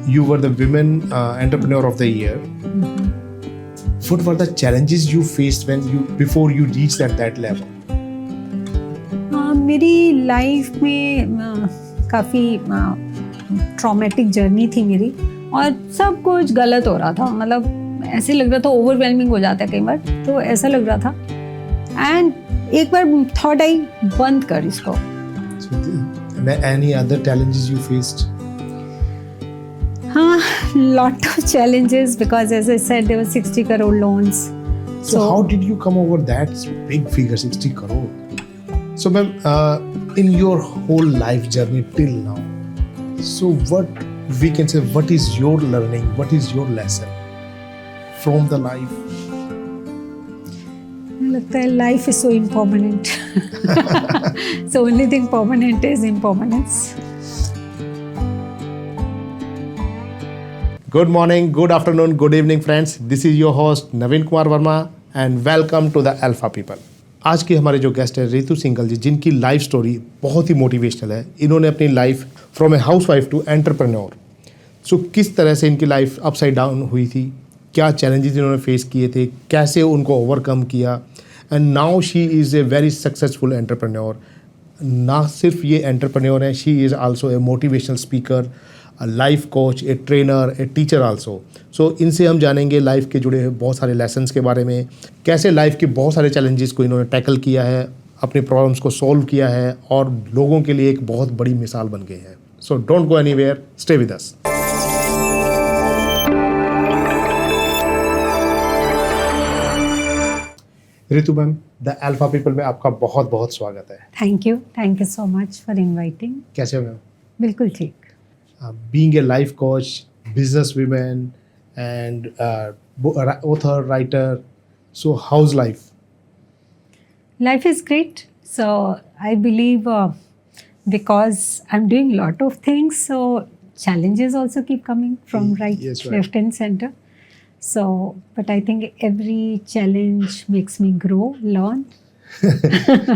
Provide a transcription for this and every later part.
you were the Women Entrepreneur of the Year. What were the challenges you faced before you reached at that level? मेरी life में काफ़ी traumatic journey थी मेरी, और सब कुछ गलत हो रहा था. मतलब ऐसे लग रहा था, ओवरवेलमिंग हो जाता है कई बार, तो ऐसा लग रहा था. एंड एक बार थॉट आई, बंद कर इसको. Any other challenges you faced? Lot of challenges, because as I said, there were 60 crore loans. So how did you come over that big figure, 60 crore? So ma'am, in your whole life journey till now, so what we can say, what is your learning, what is your lesson from the life? लगता है life is so impermanent. So only thing permanent is impermanence. Good morning, good afternoon, good evening friends. This is your host Naveen Kumar Verma and welcome to the Alpha People. आज के हमारे जो guest है रितु सिंघल जी, जिनकी life story बहुत ही motivational है. इन्होंने अपनी life from a housewife to entrepreneur, so किस तरह से इनकी लाइफ अपसाइड डाउन हुई थी, क्या चैलेंजेस इन्होंने फेस किए थे, कैसे उनको ओवरकम किया, and now she is a very successful entrepreneur. ना सिर्फ ये एंटरप्रेन्योर है, she is also a motivational speaker, life coach, a trainer, a teacher also. So इनसे हम जानेंगे लाइफ के जुड़े हुए बहुत सारे लेसन्स के बारे में, कैसे लाइफ के बहुत सारे चैलेंजेस को इन्होंने टैकल किया है, अपने प्रॉब्लम्स को सॉल्व किया है और लोगों के लिए एक बहुत बड़ी मिसाल बन गए हैं. So don't go anywhere, stay with us. Ritu ma'am, the alpha people में आपका बहुत बहुत स्वागत है. Thank you so much for inviting. कैसे हो मैम? बिल्कुल ठीक. Being a life coach, business woman, and author, writer. So how's life? Life is great. So I believe because I'm doing a lot of things, so challenges also keep coming from right, Yes, right. left and center. So, but I think every challenge makes me grow, learn,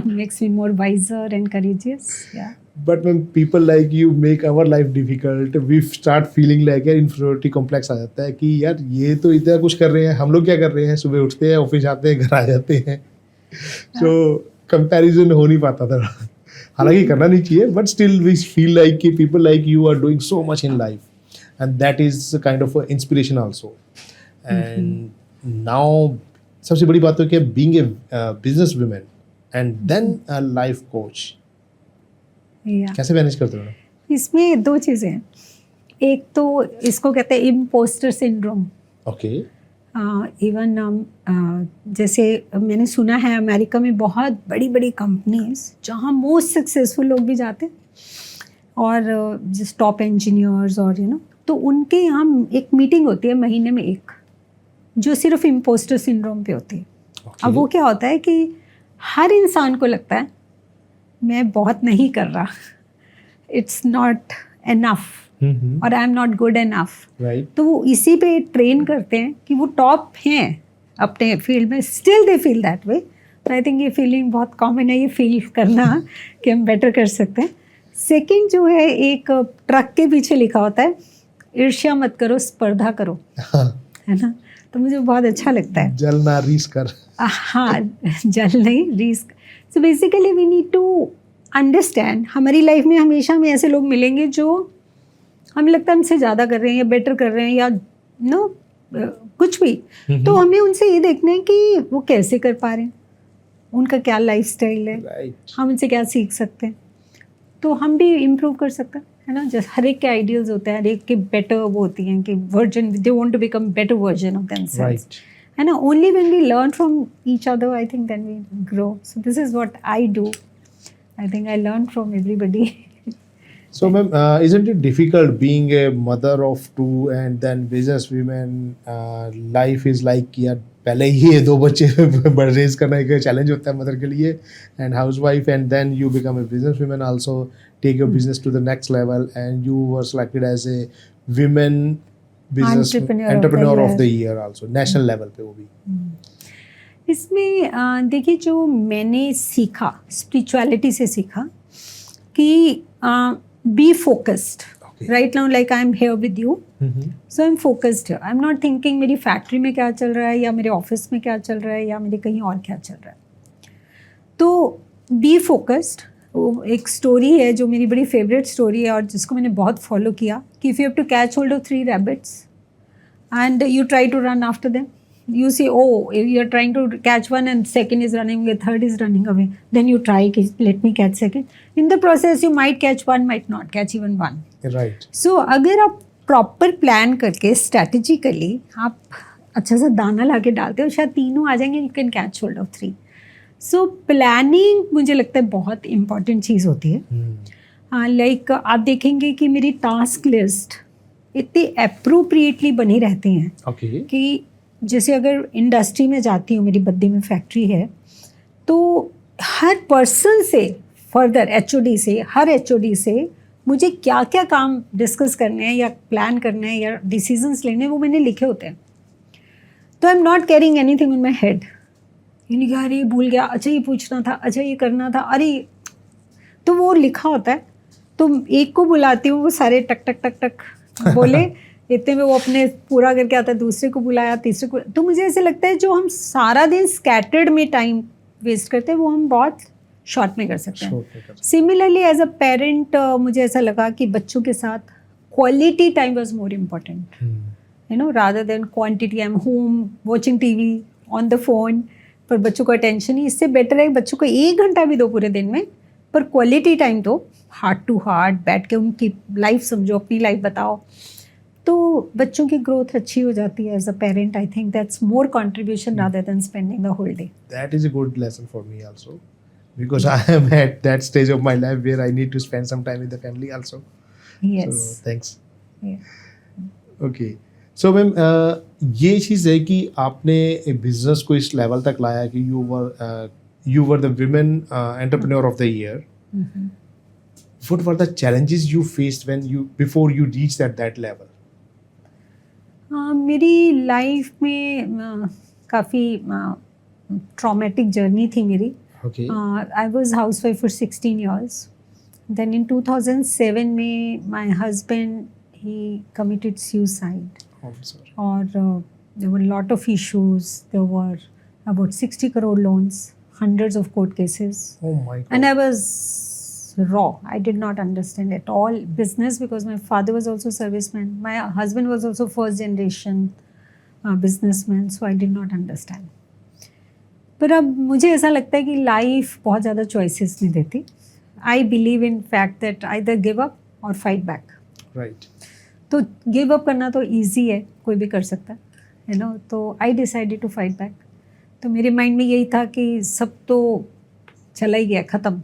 makes me more wiser and courageous. Yeah. But when people like you make our life difficult, we start feeling like यार inferiority complex आ जाता है कि यार ये तो इतना कुछ कर रहे हैं, हम लोग क्या कर रहे हैं, सुबह उठते हैं, ऑफिस जाते हैं, घर आ जाते हैं. So comparison हो नहीं पाता था. हालांकि करना नहीं चाहिए, but still we feel like कि people like you are doing so much in life, and that is kind of an inspiration also. And now सबसे बड़ी बात तो कि being a business woman and then a life coach, कैसे manage करते हो? इसमें दो चीज़ें हैं. एक तो इसको कहते हैं इम्पोस्टर सिंड्रोम. ओके. इवन जैसे मैंने सुना है अमेरिका में बहुत बड़ी बड़ी कंपनीज जहाँ मोस्ट सक्सेसफुल लोग भी जाते हैं, और जिस टॉप इंजीनियर्स और तो उनके यहाँ एक मीटिंग होती है महीने में एक, जो सिर्फ इम्पोस्टर सिंड्रोम पे होती है. अब वो क्या होता है कि हर इंसान को लगता है मैं बहुत नहीं कर रहा, इट्स नॉट एनफ, और I am not good enough. तो वो इसी पे ट्रेन करते हैं कि वो टॉप हैं अपने फील्ड में, still they feel that way. I think ये फीलिंग बहुत कॉमन है, ये फील करना कि हम बेटर कर सकते हैं. सेकंड जो है, एक ट्रक के पीछे लिखा होता है ईर्ष्या मत करो, स्पर्धा करो, है ना. तो मुझे बहुत अच्छा लगता है. जलना रीस कर. हाँ, जल नहीं, risk. So basically we need to understand, हमारी लाइफ में हमेशा हमें ऐसे लोग मिलेंगे जो हमें लगता है हमसे ज़्यादा कर रहे हैं या बेटर कर रहे हैं या कुछ भी. तो हमें उनसे ये देखना है कि वो कैसे कर पा रहे हैं, उनका क्या लाइफस्टाइल है, हम उनसे क्या सीख सकते हैं, तो हम भी इम्प्रूव कर सकते हैं, है ना. जैसे हर एक के आइडियल्स होते हैं, हर एक के बेटर वो होती हैं कि version, they want to become better version of themselves, है ना. Only when we learn from each other, I think then we grow. So this is what I do. I think I learned from everybody. So ma'am, isn't it difficult being a mother of two and then business women? Life is like यार पहले ही ये दो बच्चे raise करना एक challenge होता है mother के लिए, and housewife, and then you become a business woman also, take your business to the next level, and you were selected as a women business entrepreneur of the year also, national level पे वो भी. इसमें देखिए, जो मैंने सीखा spirituality से सीखा कि be focused. Right now like I am here with you, so I am focused, I am not thinking मेरी फैक्ट्री में क्या चल रहा है या मेरे ऑफिस में क्या चल रहा है या मेरे कहीं और क्या चल रहा है. तो बी फोकस्ड. एक स्टोरी है जो मेरी बड़ी फेवरेट स्टोरी है और जिसको मैंने बहुत फॉलो किया कि if you have to catch hold of 3 rabbits and you try to run after them, you see, oh, you're trying to catch one and second is running away, third is running away, then you try, let me catch second. In the process you might catch one, might not catch even one. Right. So अगर आप proper plan करके strategically आप अच्छा सा दाना ला के डालते हो, शायद तीनों आ जाएंगे, you can catch hold of 3. So planning मुझे लगता है बहुत इम्पॉर्टेंट चीज़ होती है. लाइक आप देखेंगे कि मेरी टास्क लिस्ट इतनी अप्रोप्रिएटली बनी रहती हैं Okay. कि जैसे अगर इंडस्ट्री में जाती हूँ, मेरी बद्दी में फैक्ट्री है, तो हर पर्सन से फर्दर एचओडी से, हर एचओडी से मुझे क्या क्या काम डिस्कस करने हैं या प्लान करने हैं या डिसीजंस लेने हैं, वो मैंने लिखे होते हैं. तो I am not carrying anything in my head. यानी कि अरे भूल गया, अच्छा ये पूछना था, अच्छा ये करना था, अरे, तो वो लिखा होता है. तो एक को बुलाती हूँ, वो सारे टक टक टक टक बोले, इतने में वो अपने पूरा करके आता है, दूसरे को बुलाया, तीसरे को. तो मुझे ऐसे लगता है जो हम सारा दिन स्कैटर्ड में टाइम वेस्ट करते हैं वो हम बहुत शॉर्ट में कर सकते हैं. सिमिलरली एज अ पेरेंट मुझे ऐसा लगा कि बच्चों के साथ quality time was more important, you know, rather then quantity. I am home watching TV on the phone, पर बच्चों को अटेंशन ही. इससे बेटर है बच्चों को 1 घंटा भी दो पूरे दिन में, पर क्वालिटी टाइम दो, हार्ट टू हार्ट बैठ के उनकी लाइफ समझो, अपनी लाइफ बताओ, तो बच्चों की ग्रोथ अच्छी हो जाती है. As a parent I think that's more contribution rather than spending the whole day. That is a good lesson for me also, because I am at that stage of my life where I need to spend some time with the family also. Yes. So thanks. Yeah. Okay. So ma'am ये चीज़ है कि आपने business को इस level तक लाया कि you were the women entrepreneur of the year. Mhm. What were the challenges you faced before you reached at that level? मेरी लाइफ में काफ़ी ट्रॉमेटिक जर्नी थी मेरी. Okay. I was housewife for 16 years. Then in 2007 में my husband he committed suicide. Oh, I'm sorry. और there were a lot of issues. There were about 60 crore loans, hundreds of court cases. Oh my God. And I was raw. I did not understand at all business because my father was also serviceman. My husband was also first generation businessman. So I did not understand. पर अब मुझे ऐसा लगता है कि life बहुत ज़्यादा choices नहीं देती. I believe in fact that either give up और फाइट बैक. Right. तो गिव अप करना तो ईजी है, कोई भी कर सकता है, यू नो. तो I decided to fight back. तो मेरे माइंड में यही था कि सब तो चला ही गया, ख़त्म,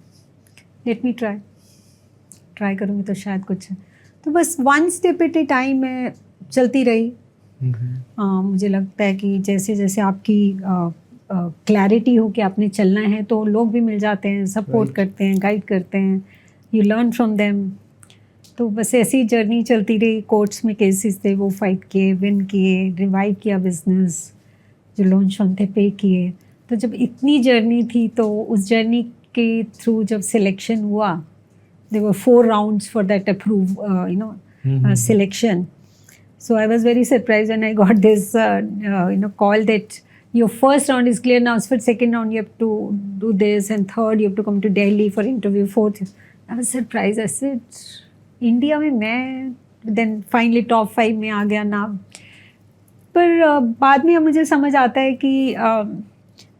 लेट मी ट्राई करूँगी तो शायद कुछ है. तो बस 1 step एट ए टाइम मैं चलती रही. मुझे लगता है कि जैसे जैसे आपकी क्लैरिटी हो कि आपने चलना है तो लोग भी मिल जाते हैं, सपोर्ट Right. करते हैं, गाइड करते हैं, यू लर्न फ्रॉम देम. तो बस ऐसी जर्नी चलती रही. कोर्ट्स में केसेस थे, वो फाइट किए, विन किए, रिवाइव किया बिजनेस, जो लोन शोन थे पे किए. तो जब इतनी जर्नी थी तो उस जर्नी के थ्रू जब सिलेक्शन हुआ, there were 4 rounds for that approve you know selection. So I was very surprised when I got this call that your first round is clear, now for second round you have to do this, and third you have to come to Delhi for interview, fourth. I was surprised. I said India में मैं then finally top 5 में आ गया नाम. पर बाद में मुझे समझ आता है कि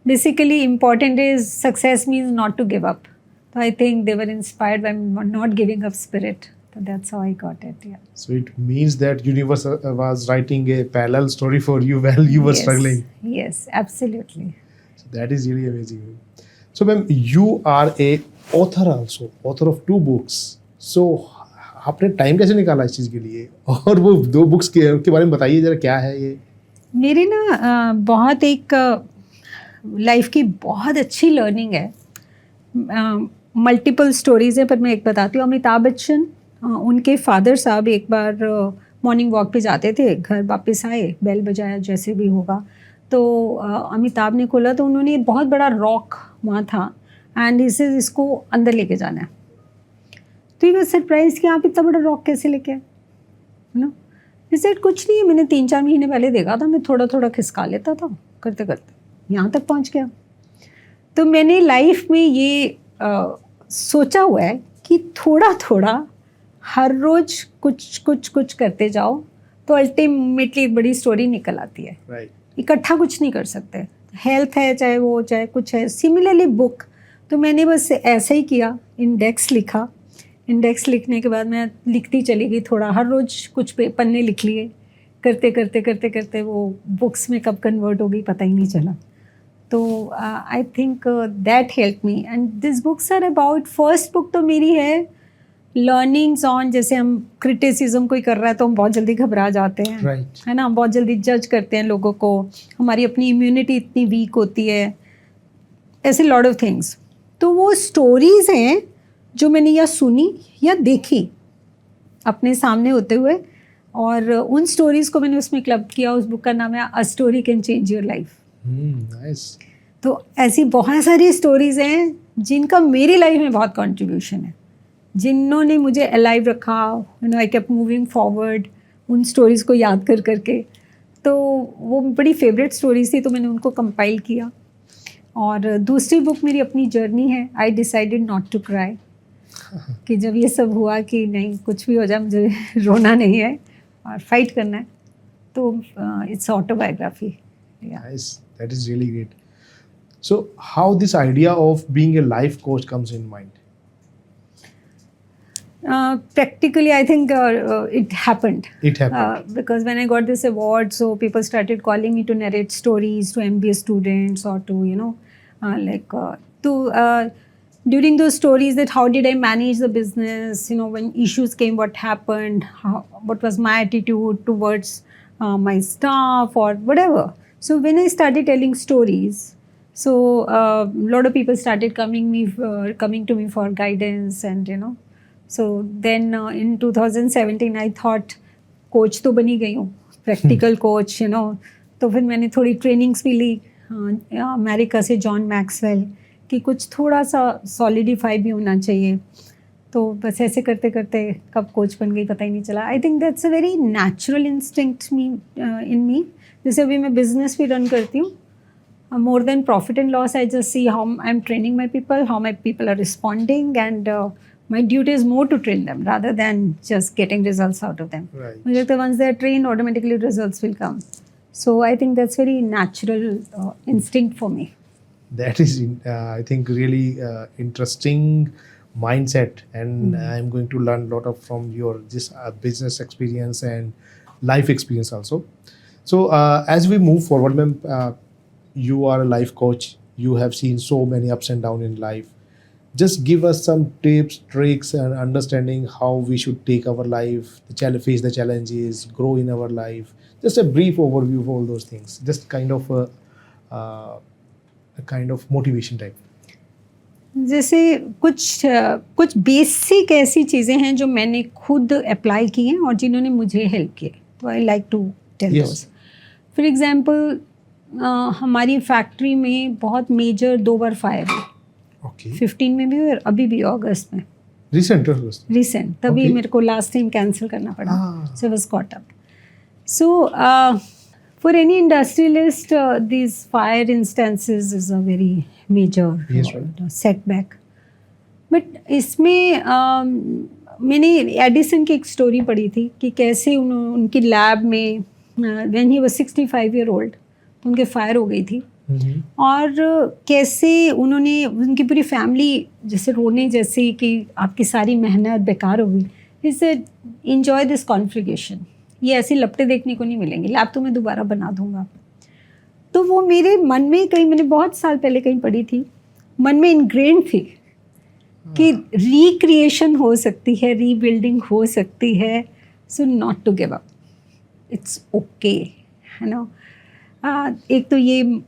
basically important is success means not to give up. तो I think they were inspired by not giving up spirit. So that's how I got it. Yeah. So it means that universe was writing a parallel story for you while you were Yes. struggling. Yes, absolutely. So that is really amazing. So ma'am, you are a author also, author of 2 books. So आपने time कैसे निकाला इस चीज़ के लिए, और वो 2 books के बारे में बताइए जरा, क्या है ये? मेरी ना बहुत एक लाइफ की बहुत अच्छी लर्निंग है. मल्टीपल स्टोरीज है, पर मैं एक बताती हूँ. अमिताभ बच्चन, उनके फादर साहब एक बार मॉर्निंग वॉक पे जाते थे, घर वापस आए, बेल बजाया जैसे भी होगा, तो अमिताभ ने खोला तो उन्होंने बहुत बड़ा रॉक वहाँ था, एंड इसे इसको अंदर लेके जाना है. तो ये सरप्राइज कि आप इतना बड़ा रॉक कैसे लेके आए, है ना। जैसे कुछ नहीं है, मैंने 3-4 महीने पहले देखा था, मैं थोड़ा थोड़ा खिसका लेता था, करते करते यहाँ तक पहुँच गया। तो मैंने लाइफ में ये सोचा हुआ है कि थोड़ा थोड़ा हर रोज कुछ कुछ कुछ करते जाओ तो अल्टीमेटली एक बड़ी स्टोरी निकल आती है। राइट। इकट्ठा कुछ नहीं कर सकते, हेल्थ है चाहे वो चाहे कुछ है। सिमिलरली बुक, तो मैंने बस ऐसा ही किया, इंडेक्स लिखा, इंडेक्स लिखने के बाद मैं लिखती चली गई, थोड़ा हर रोज कुछ पन्ने लिख लिए, करते करते करते करते वो बुक्स में कब कन्वर्ट हो गई पता ही नहीं चला। तो I think that help me and this books are about, first book तो मेरी है लर्निंग्स ऑन, जैसे हम क्रिटिसिज्म कोई कर रहा है तो हम बहुत जल्दी घबरा जाते हैं, Right. है ना, हम बहुत जल्दी जज करते हैं लोगों को, हमारी अपनी इम्यूनिटी इतनी वीक होती है, ऐसे लॉट ऑफ थिंग्स। तो वो स्टोरीज हैं जो मैंने या सुनी या देखी अपने सामने होते हुए, और उन स्टोरीज को मैंने उसमें क्लब किया। उस बुक का नाम है a story can change your life. Nice. तो ऐसी बहुत सारी स्टोरीज हैं जिनका मेरी लाइफ में बहुत कंट्रीब्यूशन है, जिन्होंने मुझे अलाइव रखा, you know, I kept moving forward उन स्टोरीज़ को याद कर करके। तो वो बड़ी फेवरेट स्टोरीज थी, तो मैंने उनको कंपाइल किया। और दूसरी बुक मेरी अपनी जर्नी है, I decided not to cry, कि जब ये सब हुआ कि नहीं कुछ भी हो जाए मुझे रोना नहीं है और फाइट करना है, तो it's autobiography. Nice. That is really great. So, how this idea of being a life coach comes in mind? Practically, I think it happened. It happened. Because when I got this award, so people started calling me to narrate stories to MBA students, or to, you know, during those stories, that how did I manage the business, you know, when issues came, what happened, what was my attitude towards my staff or whatever. So when I started telling stories, so a lot of people started coming to me for guidance, and you know, so then in 2017 I thought coach तो बनी गई हूँ, practical coach, you know, तो फिर मैंने थोड़ी trainings भी ली America से, जॉन मैक्सवेल, कि कुछ थोड़ा सा सॉलिडिफाई भी होना चाहिए। तो बस ऐसे करते करते कब कोच बन गई पता ही नहीं चला। I think that's a very natural instinct in me. जैसे अभी मैं बिजनेस भी रन करती हूँ, more than profit and loss, I just see how I'm training my people, how my people are responding, and my duty is more to train them rather than just getting results out of them. Right. Once they are trained, automatically results will come. So I think that's very natural instinct for me. That is, I think, really interesting mindset, and I'm going to learn a lot of from your this business experience and life experience also. So as we move forward, ma'am, you are a life coach. You have seen so many ups and downs in life. Just give us some tips, tricks, and understanding how we should take our life, face the challenges, grow in our life. Just a brief overview of all those things. Just kind of a kind of motivation type. जैसे कुछ basic ऐसी चीज़ें हैं जो मैंने खुद apply की हैं और जिन्होंने मुझे हेल्प किए, तो I like to tell those. For example, हमारी फैक्ट्री में बहुत मेजर 2 बार फायर हुई। Okay. 15 में भी और अभी भी अगस्त में, Recent. तभी Okay. मेरे को लास्ट टाइम कैंसिल करना पड़ा। Ah. So was caught up. So for any industrialist this fire instances is a very major Yes, right. Setback. But इसमें मैंने एडिसन की एक स्टोरी पढ़ी थी कि कैसे उनकी लैब में when he was 65 year old, तो उनके फायर हो गई थी। Mm-hmm. और कैसे उन्होंने, उनकी पूरी फैमिली जैसे रोने जैसे कि आपकी सारी मेहनत बेकार हो गई। इससे इंजॉय दिस कॉन्फ़िगरेशन, ये ऐसे लपटे देखने को नहीं मिलेंगे, लैब तो मैं दोबारा बना दूंगा। तो वो मेरे मन में कहीं, मैंने बहुत साल पहले कहीं पढ़ी थी, मन में इनग्रेन थी कि रिक्रिएशन हो सकती है, रीबिल्डिंग हो सकती है, so not to give up, it's okay, है ना। एक तो ये,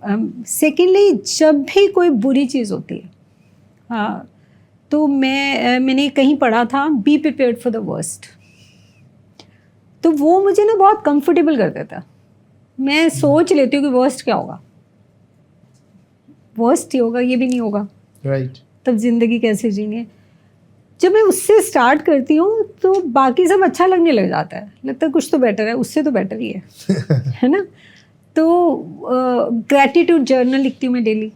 सेकेंडली जब भी कोई बुरी चीज़ होती है, तो मैंने कहीं पढ़ा था, be prepared for the worst. तो वो मुझे ना बहुत कंफर्टेबल कर देता। मैं सोच लेती हूँ कि वर्स्ट क्या होगा, वर्स्ट ही होगा, ये भी नहीं होगा, Right. तब जिंदगी कैसे जीनी है। जब मैं उससे स्टार्ट करती हूँ तो बाकी सब अच्छा लगने लग जाता है, लगता है कुछ तो बेटर है, उससे तो बेटर ही है ना। तो ग्रैटिट्यूड जर्नल लिखती हूँ मैं डेली।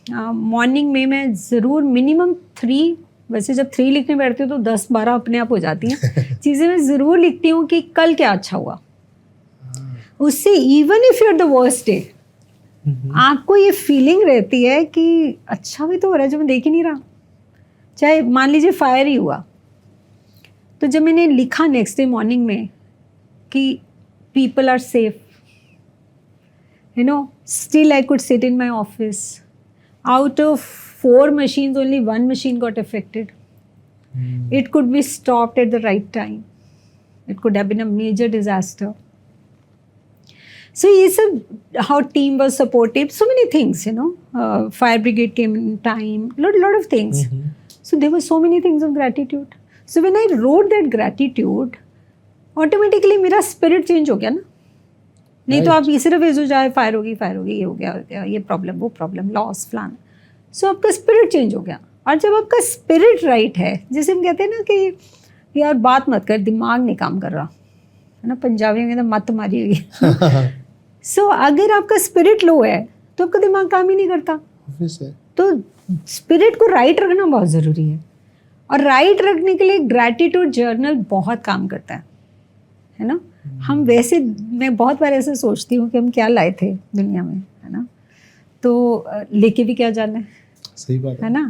मॉर्निंग में मैं ज़रूर मिनिमम 3, वैसे जब 3 लिखने बैठती हूँ तो 10-12 अपने आप हो जाती हैं चीज़ें मैं ज़रूर लिखती हूँ कि कल क्या अच्छा हुआ। उससे even if you are the worst day, आपको ये फीलिंग रहती है कि अच्छा भी तो हो रहा है जो मैं देख ही नहीं रहा। चाहे मान लीजिए फायर ही हुआ, तो जब मैंने लिखा नेक्स्ट डे मॉर्निंग में कि people are safe, you know, still I could sit in my office. Out of 4 machines, only 1 machine got affected. It could be stopped at the right time. It could have been a major disaster. So ये सब, how team was supportive, so many things, you know. Fire brigade came in time, lot of things. So there were so many things of gratitude. So when I wrote that gratitude, automatically मेरा spirit change हो गया ना। नहीं तो आप ये सिर्फ हो जाए फायर होगी ये हो गया ये प्रॉब्लम वो प्रॉब्लम लॉस फलान। सो आपका स्पिरिट चेंज हो गया। और जब आपका स्पिरिट राइट है, जैसे हम कहते हैं ना कि यार बात मत कर, दिमाग नहीं काम कर रहा है ना, पंजाबी में कहते हैं मत मारी हुई। सो अगर आपका स्पिरिट लो है तो आपका दिमाग काम ही नहीं करता। तो स्पिरिट को राइट रखना बहुत ज़रूरी है, और राइट रखने के लिए ग्रैटिट्यूड जर्नल बहुत काम करता है ना। हम वैसे, मैं बहुत बार ऐसे सोचती हूँ कि हम क्या लाए थे दुनिया में, है ना, तो लेके भी क्या जाना है। सही बात है ना।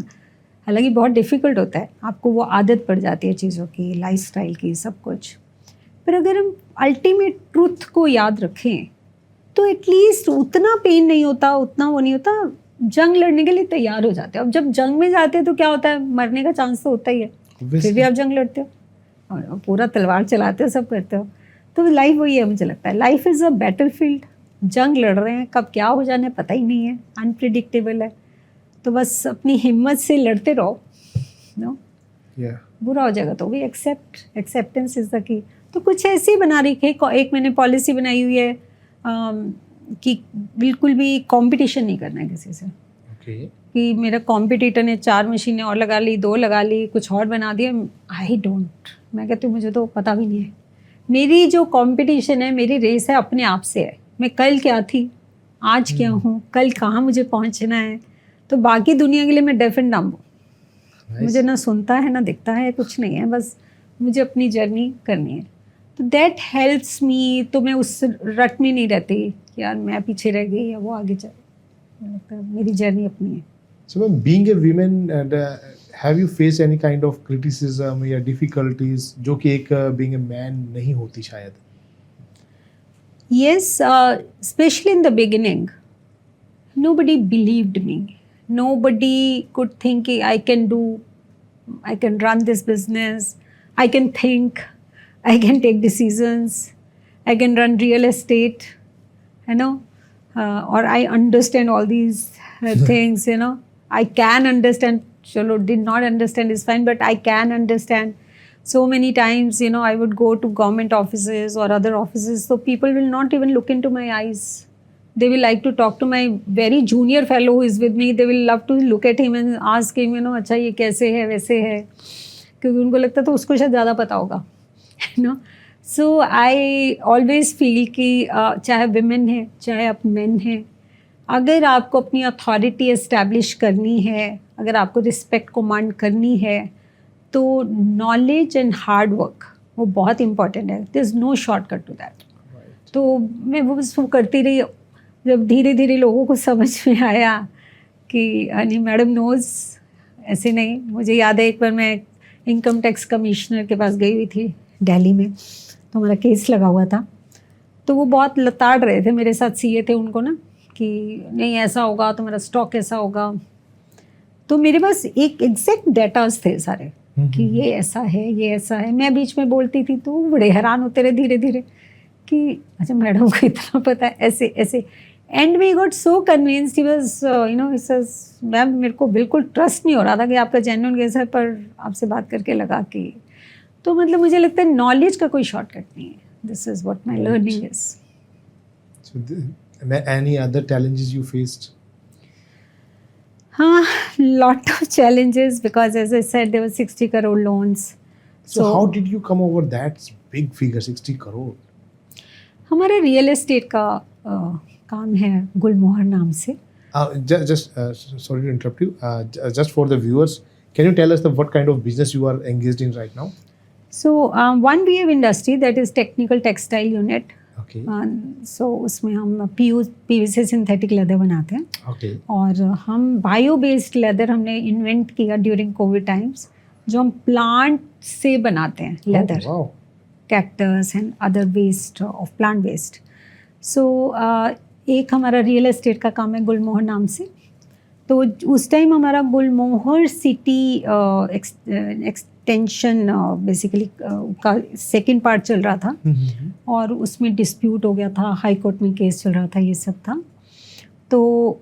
हालांकि बहुत डिफ़िकल्ट होता है, आपको वो आदत पड़ जाती है चीज़ों की, लाइफस्टाइल की, सब कुछ। पर अगर हम अल्टीमेट ट्रूथ को याद रखें तो एटलीस्ट उतना पेन नहीं होता, उतना वो नहीं होता, जंग लड़ने के लिए तैयार हो जाते हो। अब जब जंग में जाते हैं तो क्या होता है, मरने का चांस तो होता ही है, फिर भी आप जंग लड़ते हो और पूरा तलवार चलाते हो, सब करते हो। तो लाइफ वही है, मुझे लगता है लाइफ इज़ अ बैटलफील्ड। जंग लड़ रहे हैं, कब क्या हो जाना है पता ही नहीं है, अनप्रिडिक्टेबल है। तो बस अपनी हिम्मत से लड़ते रहो, नो बुरा हो जाएगा तो भी एक्सेप्टेंस इज़ द की। तो कुछ ऐसे ही बना रही है, एक मैंने पॉलिसी बनाई हुई है कि बिल्कुल भी कंपटीशन नहीं करना है किसी से। कि मेरा कॉम्पिटिटर ने 4 मशीनें और लगा ली, 2 लगा ली, कुछ और बना दिया, आई डोंट, मैं कहती हूँ मुझे तो पता भी नहीं है। मेरी जो कंपटीशन है, मेरी रेस है अपने आप से है। मैं कल क्या थी, आज क्या हूँ, कल कहाँ मुझे पहुँचना है। तो बाकी दुनिया के लिए मैं डेफ एंड डम्ब हूँ। मुझे ना सुनता है ना दिखता है, कुछ नहीं है, बस मुझे अपनी जर्नी करनी है। तो दैट हेल्प्स मी। तो मैं उस रट में नहीं रहती कि यार मैं पीछे रह गई या वो आगे चल, मेरी जर्नी अपनी है। So when being a woman, and have you faced any kind of criticism या difficulties जो कि एक being a man नहीं होती शायद? Yes, especially in the beginning, nobody believed me. Nobody could think I can run this business, I can think, I can take decisions, I can run real estate, you know, or I understand all these things, you know. I can understand, chalo, did not understand is fine, but I can understand. So many times, you know, I would go to government offices or other offices, so people will not even look into my eyes. They will like to talk to my very junior fellow who is with me. They will love to look at him and ask him, you know, अच्छा ये कैसे है वैसे है, क्योंकि उनको लगता है तो उसको शायद ज़्यादा पता होगा, you know. So I always feel कि चाहे women है चाहे आप men हैं, अगर आपको अपनी अथॉरिटी एस्टैब्लिश करनी है, अगर आपको रिस्पेक्ट कमांड करनी है, तो नॉलेज एंड हार्ड वर्क वो बहुत इंपॉर्टेंट है। There is no shortcut to that. तो मैं वो बस वो करती रही। जब धीरे धीरे लोगों को समझ में आया कि नहीं मैडम नोज़, ऐसे नहीं। मुझे याद है एक बार मैं इनकम टैक्स कमिश्नर के पास गई हुई थी दिल्ली में, तो मेरा केस लगा हुआ था। तो वो बहुत लताड़ रहे थे, मेरे साथ सीए थे, उनको ना कि नहीं ऐसा होगा तो मेरा स्टॉक ऐसा होगा। तो मेरे पास एक एग्जैक्ट डेटाज थे सारे कि ये ऐसा है, ये ऐसा है। मैं बीच में बोलती थी तो बड़े हैरान होते रहे धीरे धीरे कि अच्छा मैडम को इतना पता है, ऐसे ऐसे। And we got so convinced, he was you know, he says ma'am मेरे को बिल्कुल ट्रस्ट नहीं हो रहा था कि आपका जेन्युइन केस है, पर आपसे बात करके लगा कि। तो मतलब मुझे लगता है नॉलेज का कोई शॉर्टकट नहीं है। This is what my learning is. Any other challenges you faced? हाँ, lot of challenges because as I said there were 60 crore loans. So how did you come over that big figure, 60 crore? हमारा real estate का काम है गुलमोहर नाम से. Sorry to interrupt you. Just for the viewers, can you tell us what kind of business you are engaged in right now? So one we have industry that is technical textile unit. Okay. So उसमें हम PVC synthetic leather बनाते हैं. Okay. और हम bio based leather हमने invent किया during Covid times, जो हम प्लांट से बनाते हैं leather. Oh, wow. Cactus and other waste of plant waste. So एक हमारा रियल एस्टेट का काम है गुलमोहर नाम से. तो उस टाइम हमारा गुलमोहर सिटी एक्सटेंशन बेसिकली का सेकंड पार्ट चल रहा था. और उसमें डिस्प्यूट हो गया था, हाई कोर्ट में केस चल रहा था, ये सब था. तो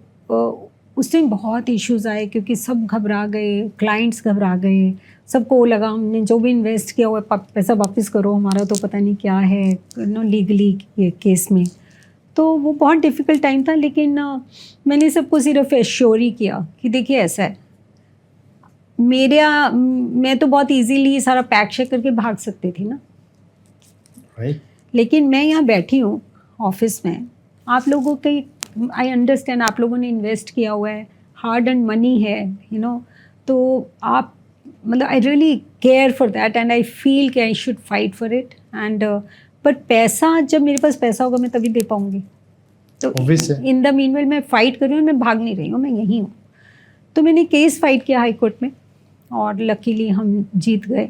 उस टाइम बहुत इश्यूज आए क्योंकि सब घबरा गए, क्लाइंट्स घबरा गए, सबको लगा हमने जो भी इन्वेस्ट किया हुआ है पैसा वापस करो, हमारा तो पता नहीं क्या है लीगली ये केस में. तो वो बहुत डिफ़िकल्ट टाइम था. लेकिन मैंने सबको सिर्फ एश्योर ही किया कि देखिए ऐसा है, मैं तो बहुत इजीली सारा पैक शेक करके भाग सकती थी ना. Right. लेकिन मैं यहाँ बैठी हूँ ऑफिस में, आप लोगों के आई अंडरस्टैंड, आप लोगों ने इन्वेस्ट किया हुआ है, हार्ड एंड मनी है, तो आप मतलब I really care for that and I feel कि I should fight for it. And but पैसा, जब मेरे पास पैसा होगा मैं तभी दे पाऊँगी. तो इन द मीनवेल मैं फ़ाइट कर रही हूँ, मैं भाग नहीं रही हूँ, मैं यहीं हूँ. तो मैंने केस फाइट किया हाई कोर्ट में और लकीली हम जीत गए.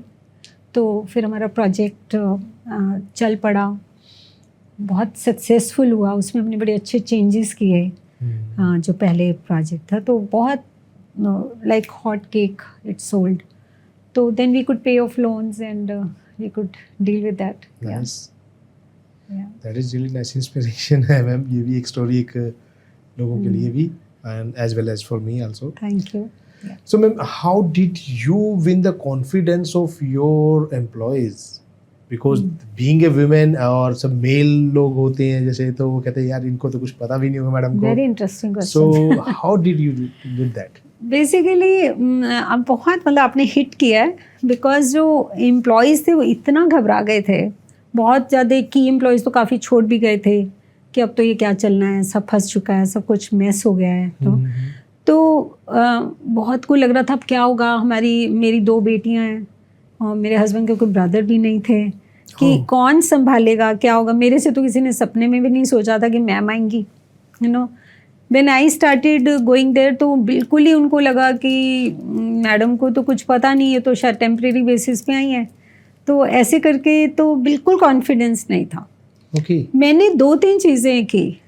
तो फिर हमारा प्रोजेक्ट चल पड़ा, बहुत सक्सेसफुल हुआ. उसमें हमने बड़े अच्छे चेंजेस किए जो पहले प्रोजेक्ट था. तो बहुत like hot cake it sold. तो then we could pay off loans and we could deal with that. Nice. That is really nice inspiration है मैम. ये भी एक स्टोरी एक लोगों के लिए भी and as well as for me also. Thank you. So ma'am, how did you win the confidence of your employees? Because being a woman और सब मेल लोग होते हैं जैसे, तो वो कहते हैं यार इनको तो कुछ पता भी नहीं होगा मैडम को. Very interesting question. So how did you do that? Basically अब बहुत मतलब आपने हिट किया है. बिकॉज जो एम्प्लॉयज़ थे वो इतना घबरा गए थे, बहुत ज़्यादा की एम्प्लॉयज़ तो काफ़ी छोड़ भी गए थे कि अब तो ये क्या चलना है, सब फंस चुका है, सब कुछ मेस हो गया है. तो बहुत को लग रहा था अब क्या होगा. मेरी 2 बेटियां हैं और मेरे हस्बैंड के कोई ब्रदर भी नहीं थे कि कौन संभालेगा, क्या होगा. मेरे से तो किसी ने सपने में भी नहीं सोचा था कि मैम आएंगी. When I started going there, तो बिल्कुल ही उनको लगा कि मैडम को तो कुछ पता नहीं है, तो शायद टेम्परेरी बेसिस पे आई हैं. तो ऐसे करके तो बिल्कुल कॉन्फिडेंस नहीं था. मैंने 2-3 चीज़ें की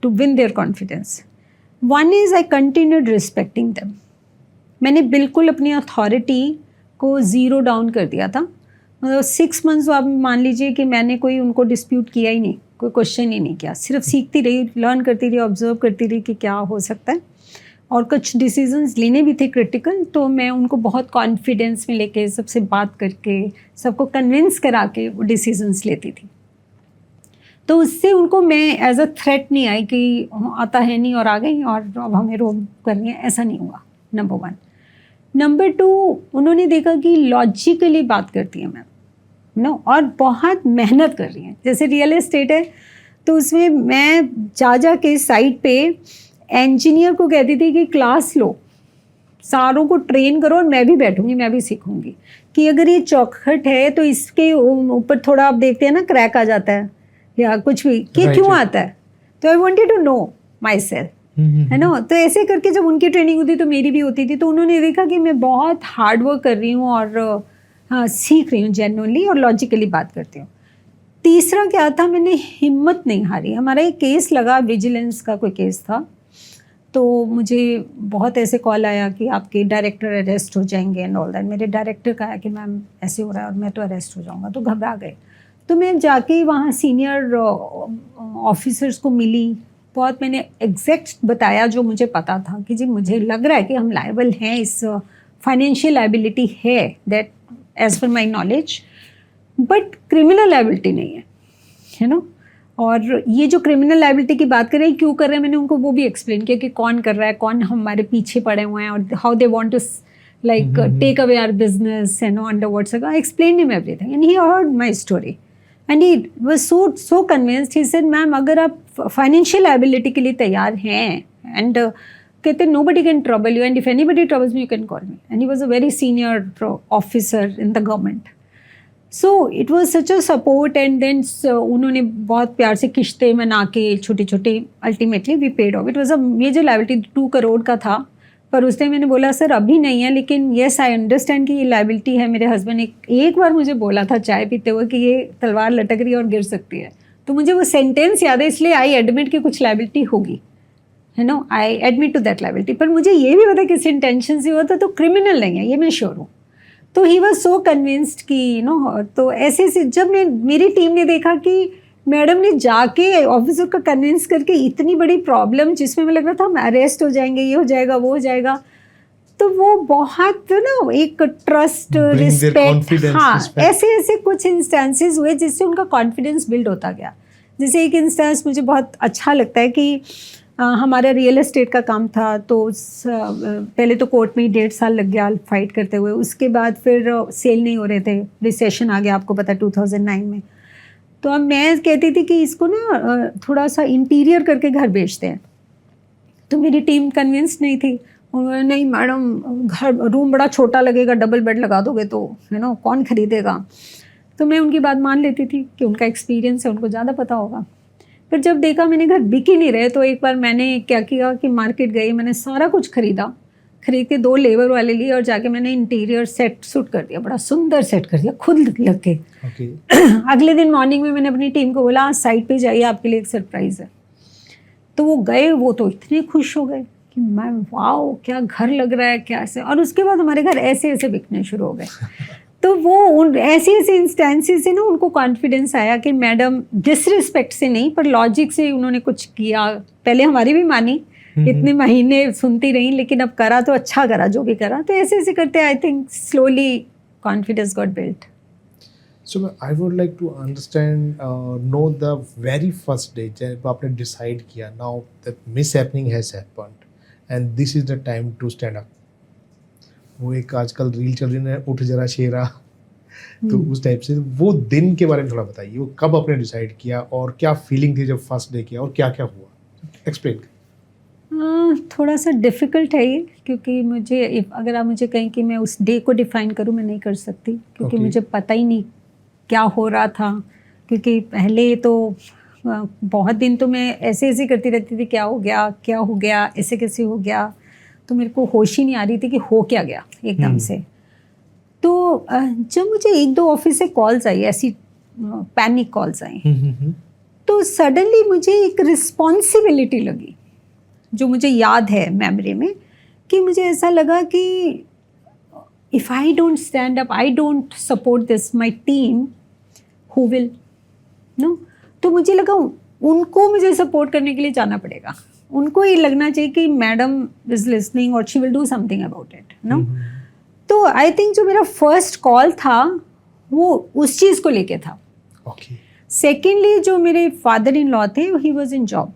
to win their confidence. One is I continued respecting them. मैंने बिल्कुल अपनी अथॉरिटी को ज़ीरो डाउन कर दिया था. मतलब 6 मंथ्स आप मान लीजिए कि मैंने कोई उनको डिस्प्यूट किया ही नहीं, कोई क्वेश्चन ही नहीं किया. सिर्फ सीखती रही, लर्न करती रही, ऑब्जर्व करती रही कि क्या हो सकता है. और कुछ डिसीजंस लेने भी थे क्रिटिकल, तो मैं उनको बहुत कॉन्फिडेंस में लेके, सबसे बात करके, सबको कन्विंस करा के वो डिसीजंस लेती थी. तो उससे उनको मैं एज अ थ्रेट नहीं आई कि आता है नहीं और आ गई और अब हमें रोक कर रही है, ऐसा नहीं हुआ. नंबर 1. नंबर 2, उन्होंने देखा कि लॉजिकली बात करती है मैम और बहुत मेहनत कर रही हैं. जैसे रियल एस्टेट है तो उसमें मैं जा के साइट पे इंजीनियर को कहती थी कि क्लास लो, सारों को ट्रेन करो और मैं भी बैठूंगी, मैं भी सीखूंगी कि अगर ये चौखट है तो इसके ऊपर थोड़ा आप देखते हैं ना क्रैक आ जाता है या कुछ भी, कि क्यों आता है. तो I wanted to know myself, है ना. तो ऐसे करके जब उनकी ट्रेनिंग होती तो मेरी भी होती थी. तो उन्होंने देखा कि मैं बहुत हार्ड वर्क कर रही हूँ और सीख रही हूँ जेन्युइनली और लॉजिकली बात करती हूँ. तीसरा क्या था, मैंने हिम्मत नहीं हारी. हमारा एक केस लगा, विजिलेंस का कोई केस था. तो मुझे बहुत ऐसे कॉल आया कि आपके डायरेक्टर अरेस्ट हो जाएंगे एंड ऑल दैट. मेरे डायरेक्टर का आया कि मैम ऐसे हो रहा है और मैं तो अरेस्ट हो जाऊँगा. तो घबरा गए. तो मैं जाके वहाँ सीनियर ऑफिसर्स को मिली, बहुत मैंने एग्जैक्ट बताया जो मुझे पता था कि जी मुझे लग रहा है कि हम लायबल हैं, इस फाइनेंशियल लायबिलिटी है that as per my knowledge, but criminal liability नहीं है, और ये जो क्रिमिनल लाइबिलिटी की बात कर रहे हैं क्यों कर रहे हैं, मैंने उनको वो भी एक्सप्लेन किया कि कौन कर रहा है, कौन हमारे पीछे पड़े हुए हैं और how they want to like take away our business, you know, under what's I explained him everything and he heard my story and he was so convinced. He said, ma'am, अगर आप financial liability के लिए तैयार हैं and कहते nobody can trouble you and if anybody troubles me you can call me, and he was a very senior officer in the government. So it was such a support and then उन्होंने बहुत प्यार से किश्तें मना के छोटी छोटी ultimately we paid off. It was a major liability, 2 crore का था, पर उस टाइम मैंने बोला सर अभी नहीं है, लेकिन येस आई अंडरस्टैंड कि ये लाइबिलिटी है. मेरे हस्बैंड ने एक बार मुझे बोला था चाय पीते हुए कि ये तलवार लटक रही है और गिर सकती है, तो मुझे वो सेंटेंस याद है, इसलिए आई एडमिट कि कुछ लाइबिलिटी होगी, है नो, I admit to that liability. पर मुझे ये भी पता किस इंटेंशन से हुआ था, तो क्रिमिनल नहीं है ये मैं श्योर हूँ. तो ही वॉज सो कन्विंस्ड कि यू नो, तो ऐसे जब मेरी टीम ने देखा कि मैडम ने जाके ऑफिसर को कन्विंस करके इतनी बड़ी प्रॉब्लम जिसमें मैं लग रहा था हम अरेस्ट हो जाएंगे, ये हो जाएगा वो हो जाएगा, तो वो बहुत ना एक ट्रस्ट रिस्पेक्ट, हाँ ऐसे ऐसे कुछ इंस्टेंसेस हुए जिससे उनका कॉन्फिडेंस बिल्ड होता गया. जैसे एक इंस्टेंस मुझे बहुत अच्छा लगता है कि हमारा रियल एस्टेट का काम था, तो पहले तो कोर्ट में 1.5 साल लग गया फाइट करते हुए. उसके बाद फिर सेल नहीं हो रहे थे, रिसेशन आ गया आपको पता 2009 में. तो अब मैं कहती थी कि इसको ना थोड़ा सा इंटीरियर करके घर बेचते हैं, तो मेरी टीम कन्विंस्ड नहीं थी. उन्होंने नहीं मैडम घर रूम बड़ा छोटा लगेगा, डबल बेड लगा दोगे तो है ना कौन खरीदेगा. तो मैं उनकी बात मान लेती थी कि उनका एक्सपीरियंस है, उनको ज़्यादा पता होगा. फिर जब देखा मैंने घर बिक ही नहीं रहे, तो एक बार मैंने क्या किया कि मार्केट गई, मैंने सारा कुछ खरीद के 2 लेबर वाले लिए और जाके मैंने इंटीरियर सेट सूट कर दिया, बड़ा सुंदर सेट कर दिया खुद लग के. अगले दिन मॉर्निंग में मैंने अपनी टीम को बोला आज साइट पे जाइए, आपके लिए एक सरप्राइज़ है. तो वो गए, वो तो इतने खुश हो गए कि मैम वाओ क्या घर लग रहा है, क्या ऐसे. और उसके बाद हमारे घर ऐसे ऐसे बिकने शुरू हो गए. तो वो ऐसे ऐसे इंस्टेंसेस से ना उनको कॉन्फिडेंस आया कि मैडम डिसरिस्पेक्ट से नहीं पर लॉजिक से उन्होंने कुछ किया. पहले हमारी भी मानी, इतने महीने सुनती रही, लेकिन अब करा तो अच्छा करा जो भी करा. तो ऐसे ऐसे करते I think slowly confidence got built. So I would like to understand, know the very first day जब आपने डिसाइड किया now that mishappening has happened and this is the time to stand up. वो एक आजकल reel चल रही है उठ जरा शेरा, तो उस टाइप से वो दिन के बारे में थोड़ा बताइए. वो कब आपने डिसाइड किया और क्या फीलिंग थी जब फर्स्ट डे किया और क्या क्या हुआ, एक्सप्लेन. थोड़ा सा डिफ़िकल्ट है ये, क्योंकि मुझे अगर आप मुझे कहें कि मैं उस डे को डिफ़ाइन करूँ मैं नहीं कर सकती, क्योंकि मुझे पता ही नहीं क्या हो रहा था. क्योंकि पहले तो बहुत दिन तो मैं ऐसे ऐसे करती रहती थी क्या हो गया ऐसे कैसे हो गया, तो मेरे को होश ही नहीं आ रही थी कि हो क्या गया एकदम से. तो जब मुझे 1-2 ऑफिस से कॉल्स आई, ऐसी पैनिक कॉल्स आई, तो सडनली मुझे एक रिस्पॉन्सिबिलिटी लगी जो मुझे याद है मेमोरी में, कि मुझे ऐसा लगा कि if I don't stand up, I don't support this, my team, who will? No? तो मुझे लगा उनको मुझे सपोर्ट करने के लिए जाना पड़ेगा. उनको ये लगना चाहिए कि मैडम इज लिसनिंग और she will do something about it, no. तो आई थिंक जो मेरा फर्स्ट कॉल था वो उस चीज़ को लेके था. सेकेंडली जो मेरे फादर इन लॉ थे, ही वॉज इन जॉब.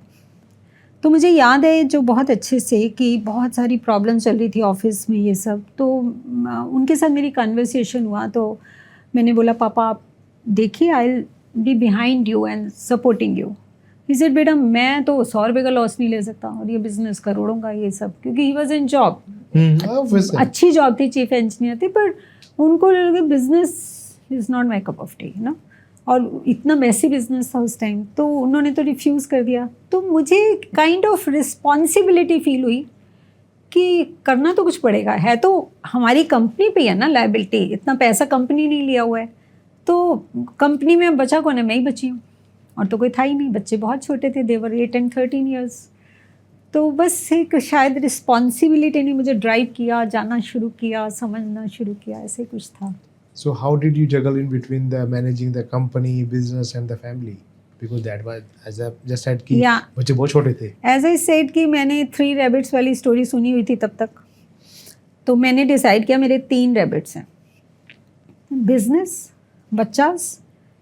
तो मुझे याद है जो बहुत अच्छे से कि बहुत सारी प्रॉब्लम चल रही थी ऑफिस में ये सब. तो उनके साथ मेरी कन्वर्सेशन हुआ, तो मैंने बोला पापा आप देखिए I will be behind you and supporting you. He said बेटा मैं तो 100 रुपये का लॉस नहीं ले सकता और ये बिजनेस करोड़ों का ये सब, क्योंकि ही वॉज इन जॉब. अच्छी जॉब थी, चीफ इंजीनियर थी, पर उनको business is not my cup of T, ना. और इतना मैसी बिजनेस था उस टाइम, तो उन्होंने तो रिफ्यूज़ कर दिया. तो मुझे काइंड ऑफ रिस्पॉन्सिबिलिटी फील हुई कि करना तो कुछ पड़ेगा, है तो हमारी कंपनी पे है ना लायबिलिटी, इतना पैसा कंपनी नहीं लिया हुआ है, तो कंपनी में बचा कौन है, मैं ही बची हूँ, और तो कोई था ही नहीं. बच्चे बहुत छोटे थे, देवर 8 and 13 years. तो बस एक शायद रिस्पॉन्सिबिलिटी ने मुझे ड्राइव किया, जाना शुरू किया, समझना शुरू किया, ऐसे कुछ था. So how did you juggle in between the managing the company, business and the family? Because that was, as I just said कि बच्चे बहुत छोटे थे. As I said कि मैंने 3 rabbits वाली स्टोरी सुनी हुई थी तब तक, तो मैंने डिसाइड किया मेरे 3 rabbits हैं, बिजनेस, बच्चास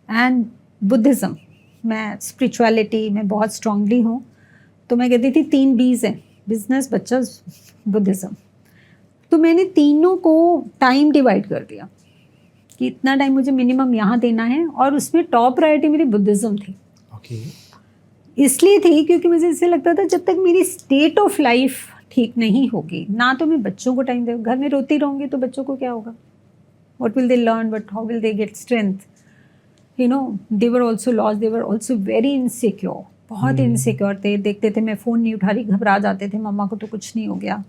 एंड बुद्धिज़्म. मैं स्पिरिचुअलिटी में बहुत स्ट्रांगली हूँ, तो मैं कहती थी 3 B's हैं, बिजनेस, बच्चा, बुद्धिज़्म। तो मैंने तीनों को टाइम डिवाइड कर दिया कि इतना टाइम मुझे मिनिमम यहाँ देना है, और उसमें टॉप प्रायोरिटी मेरी बुद्धिज़्म थी। ओके। इसलिए थी क्योंकि मुझे इससे लगता था जब तक मेरी स्टेट ऑफ लाइफ ठीक नहीं होगी ना, तो मैं बच्चों को टाइम दे, घर में रोती रहूँगी तो बच्चों को क्या होगा, what will they learn, but how will they get strength, you know. They were also lost, they were also very insecure, बहुत इनसिक्योर थे। देखते थे मैं फ़ोन नहीं उठा रही, घबरा जाते थे, मम्मा को तो कुछ नहीं हो गया।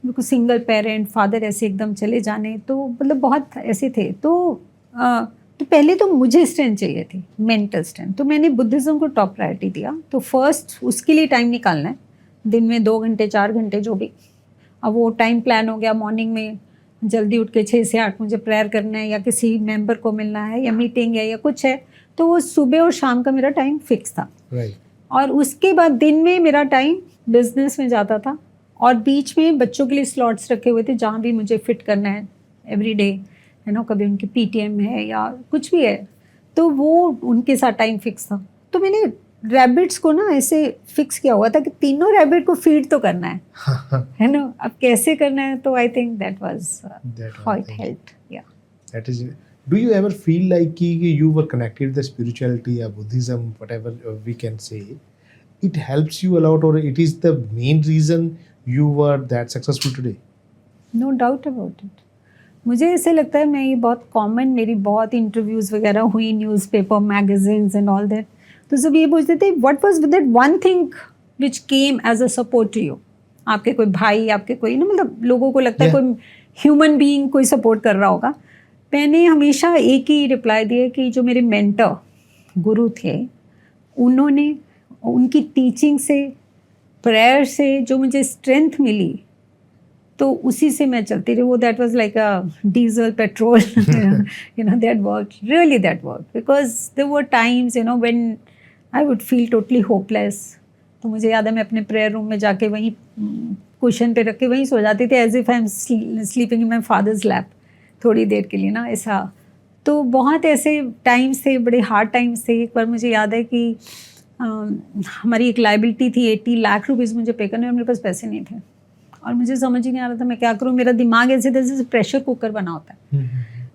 बिल्कुल सिंगल पेरेंट, फादर ऐसे एकदम चले जाने, तो मतलब बहुत ऐसे थे। तो पहले तो मुझे स्ट्रेंथ चाहिए थी, मेंटल स्ट्रेंथ, तो मैंने बुद्धिज़्म को टॉप प्रायोरिटी दिया। तो फर्स्ट उसके लिए टाइम निकालना है, दिन में 2 घंटे 4 घंटे जो भी। अब वो टाइम प्लान हो गया, मॉर्निंग में जल्दी उठ के 6 से 8 मुझे प्रेयर करना है, या किसी मेंबर को मिलना है, या मीटिंग है, या कुछ है, तो वो सुबह और शाम का मेरा टाइम फिक्स था। राइट। और उसके बाद दिन में मेरा टाइम बिजनेस में जाता था, और बीच में बच्चों के लिए स्लॉट्स रखे हुए थे जहाँ भी मुझे फिट करना है एवरी डे, है ना। कभी उनकी पीटीएम है या कुछ भी है, तो वो उनके साथ टाइम फिक्स था। तो मैंने रैबिट्स को ना ऐसे फिक्स किया हुआ था कि तीनों रैबिट को फीड तो करना है ना। अब कैसे करना है, तो I think that was how it helped. या That is, do you ever feel like कि you were connected with the spirituality or Buddhism, whatever we can say, it helps you a lot, or it is the main reason you were that successful today? No doubt about it. मुझे ऐसे लगता है, मैं ये बहुत common, मेरी बहुत interviews वगैरह हुई, newspaper, magazines and all that, तो सब ये पूछते थे what was with that one thing which came as a support to you. आपके कोई भाई, आपके कोई ना, मतलब लोगों को लगता है कोई ह्यूमन बीइंग कोई सपोर्ट कर रहा होगा। मैंने हमेशा एक ही रिप्लाई दिया कि जो मेरे मेंटर गुरु थे, उन्होंने, उनकी टीचिंग से, प्रेयर से जो मुझे स्ट्रेंथ मिली, तो उसी से मैं चलती रही। वो that was like a diesel petrol, you know, that work, really that work, because there were times, you know, when I would feel totally hopeless. तो मुझे याद है मैं अपने प्रेयर रूम में जाके वहीं कुशन पे रख के वहीं सो जाती थी, as if I am sleeping in my father's lap, थोड़ी देर के लिए ना, ऐसा। तो बहुत ऐसे टाइम्स थे, बड़े हार्ड टाइम्स थे। एक बार मुझे याद है कि हमारी एक लाइबिलिटी थी 80 लाख रुपीज़ मुझे पे करने, और मेरे पास पैसे नहीं थे, और मुझे समझ ही नहीं आ रहा था मैं क्या करूँ। मेरा दिमाग ऐसे जैसे प्रेशर कुकर बना होता है,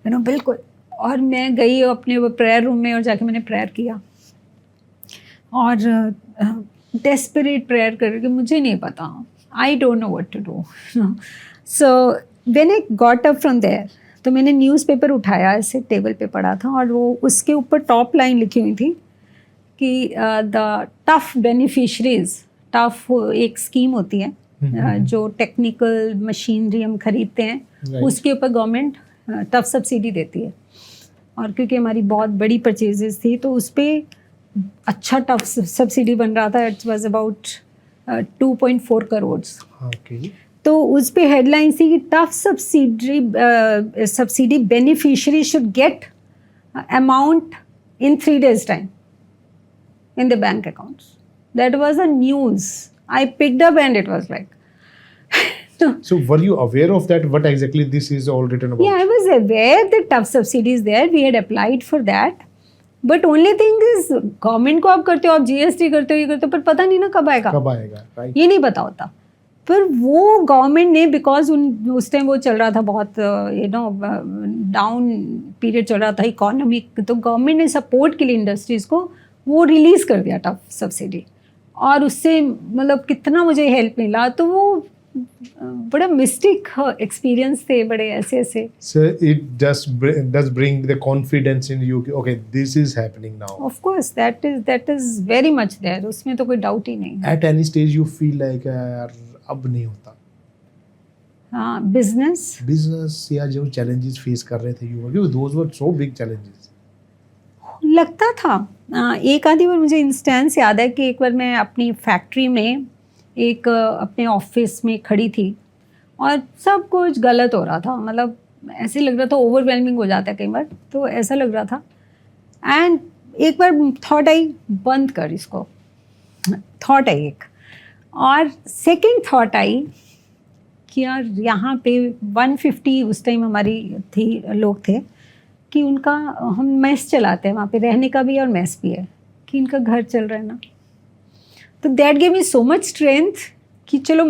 यू नो, बिल्कुल। और मैं गई अपने वो प्रेयर रूम में, और जाके मैंने प्रेयर किया, और डेस्परेट प्रेयर करके, मुझे नहीं पता, I don't know what to do. So when I got up from there, तो मैंने न्यूज़पेपर उठाया, ऐसे टेबल पे पड़ा था, और वो उसके ऊपर टॉप लाइन लिखी हुई थी कि द टफ बेनिफिशरीज, टफ एक स्कीम होती है जो टेक्निकल मशीनरी हम खरीदते हैं, उसके ऊपर गवर्नमेंट टफ सब्सिडी देती है। और क्योंकि हमारी बहुत बड़ी परचेजेस थी, तो उस पर अच्छा टफ सब्सिडी बन रहा था। It was about 2.4 crore. तो उस पर हेडलाइन थी कि tough subsidy beneficiary should get amount in 3 days time in the bank accounts. That was a news. I picked up and it was like. So were you aware of that? What exactly this is all written about? Yeah, I was aware that tough subsidy is there. We had applied for that. But only thing is, government को आप करते हो, आप GST करते हो, ये करते हो, पर पता नहीं ना कब आएगा। कब आएगा, right? ये नहीं पता होता। पर वो गवर्नमेंट ने, बिकॉज उस टाइम वो चल रहा था बहुत, यू नो, डाउन पीरियड चल रहा था इकोनॉमिक, तो गवर्नमेंट ने सपोर्ट के लिए इंडस्ट्रीज़ को वो रिलीज़ कर दिया टफ सब्सिडी, और उससे मतलब कितना मुझे हेल्प मिला। तो वो बड़ा मिस्टिक एक्सपीरियंस थे, बड़े ऐसे ऐसे। So it does bring the confidence in you, okay, this is happening now. Of course, that is very much there, उसमें तो कोई डाउट ही नहीं। At any stage you feel like यार अब नहीं होता। हाँ, बिजनेस या जो challenges face कर रहे थे you, those were so big challenges. लगता था। एक आधी बार मुझे इंस्टेंस याद है कि एक बार मैं अपनी फैक्ट्री में एक अपने ऑफिस में खड़ी थी, और सब कुछ गलत हो रहा था, मतलब ऐसे लग रहा था, ओवरवेलमिंग हो जाता है कई बार, तो ऐसा लग रहा था। एंड एक बार थॉट आई, बंद कर इसको, थॉट आई एक, और सेकंड थॉट आई कि यार यहाँ पे 150 उस टाइम हमारी लोग थे कि उनका, हम मेस चलाते हैं वहाँ पे, रहने का भी और मेस भी है, कि इनका घर चल रहा है ना। तो that gave me so much strength कि चलो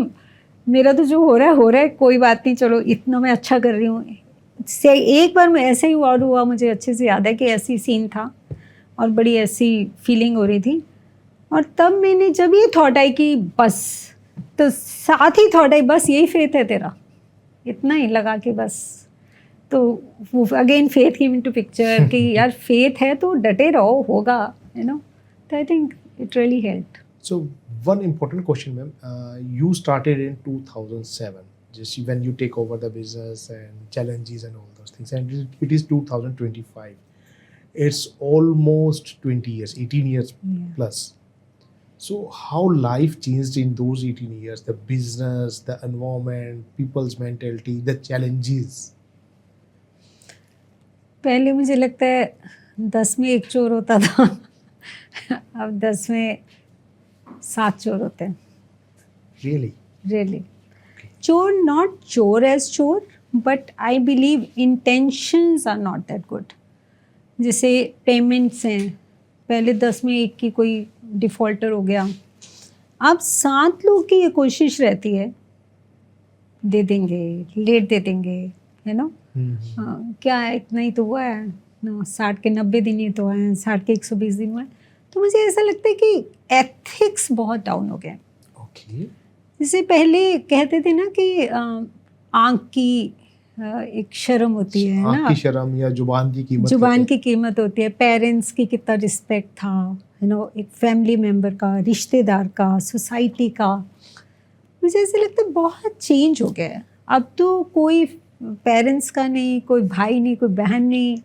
मेरा तो जो हो रहा है, कोई बात नहीं, चलो इतना मैं अच्छा कर रही हूँ। से एक बार मैं ऐसे ही हुआ, मुझे अच्छे से याद है कि ऐसी सीन था और बड़ी ऐसी फीलिंग हो रही थी, और तब मैंने जब ये थॉट आई कि बस, तो साथ ही थॉट आई बस यही फेथ है तेरा, इतना ही लगा के बस। तो वो again faith came into picture कि यार फेथ है तो डटे रहो, होगा, यू नो। तो I think it really helped. So one important question, ma'am. You started in 2007, just when you take over the business and challenges and all those things, and it is 2025. It's almost 20 years, 18 years Yeah. plus. So how life changed in those 18 years? The business, the environment, people's mentality, the challenges. पहले मुझे लगता है 10 में 1 चोर होता था अब 10 में 7 चोर होते हैं। Really? Really. चोर, not चोर as चोर, but I believe intentions are not that good. जैसे पेमेंट्स हैं, पहले 10 में 1 की कोई डिफ़ॉल्टर हो गया, अब 7 लोग की ये कोशिश रहती है दे देंगे, लेट दे देंगे, है ना। क्या है, इतना ही तो हुआ है ना, 60 के 90 दिन ही तो हैं, 60 के 120 दिन हुए हैं। तो मुझे ऐसा लगता है कि एथिक्स बहुत डाउन हो गए। Okay. जैसे पहले कहते थे ना कि आँख की एक शर्म होती है आँख ना, की शर्म या जुबान की कीमत जुबान कहते की कीमत होती है, पेरेंट्स की कितना रिस्पेक्ट था, यू नो, एक फैमिली मेम्बर का, रिश्तेदार का, सोसाइटी का। मुझे ऐसा लगता है बहुत चेंज हो गया है। अब तो कोई पेरेंट्स का नहीं, कोई भाई नहीं, कोई बहन नहीं,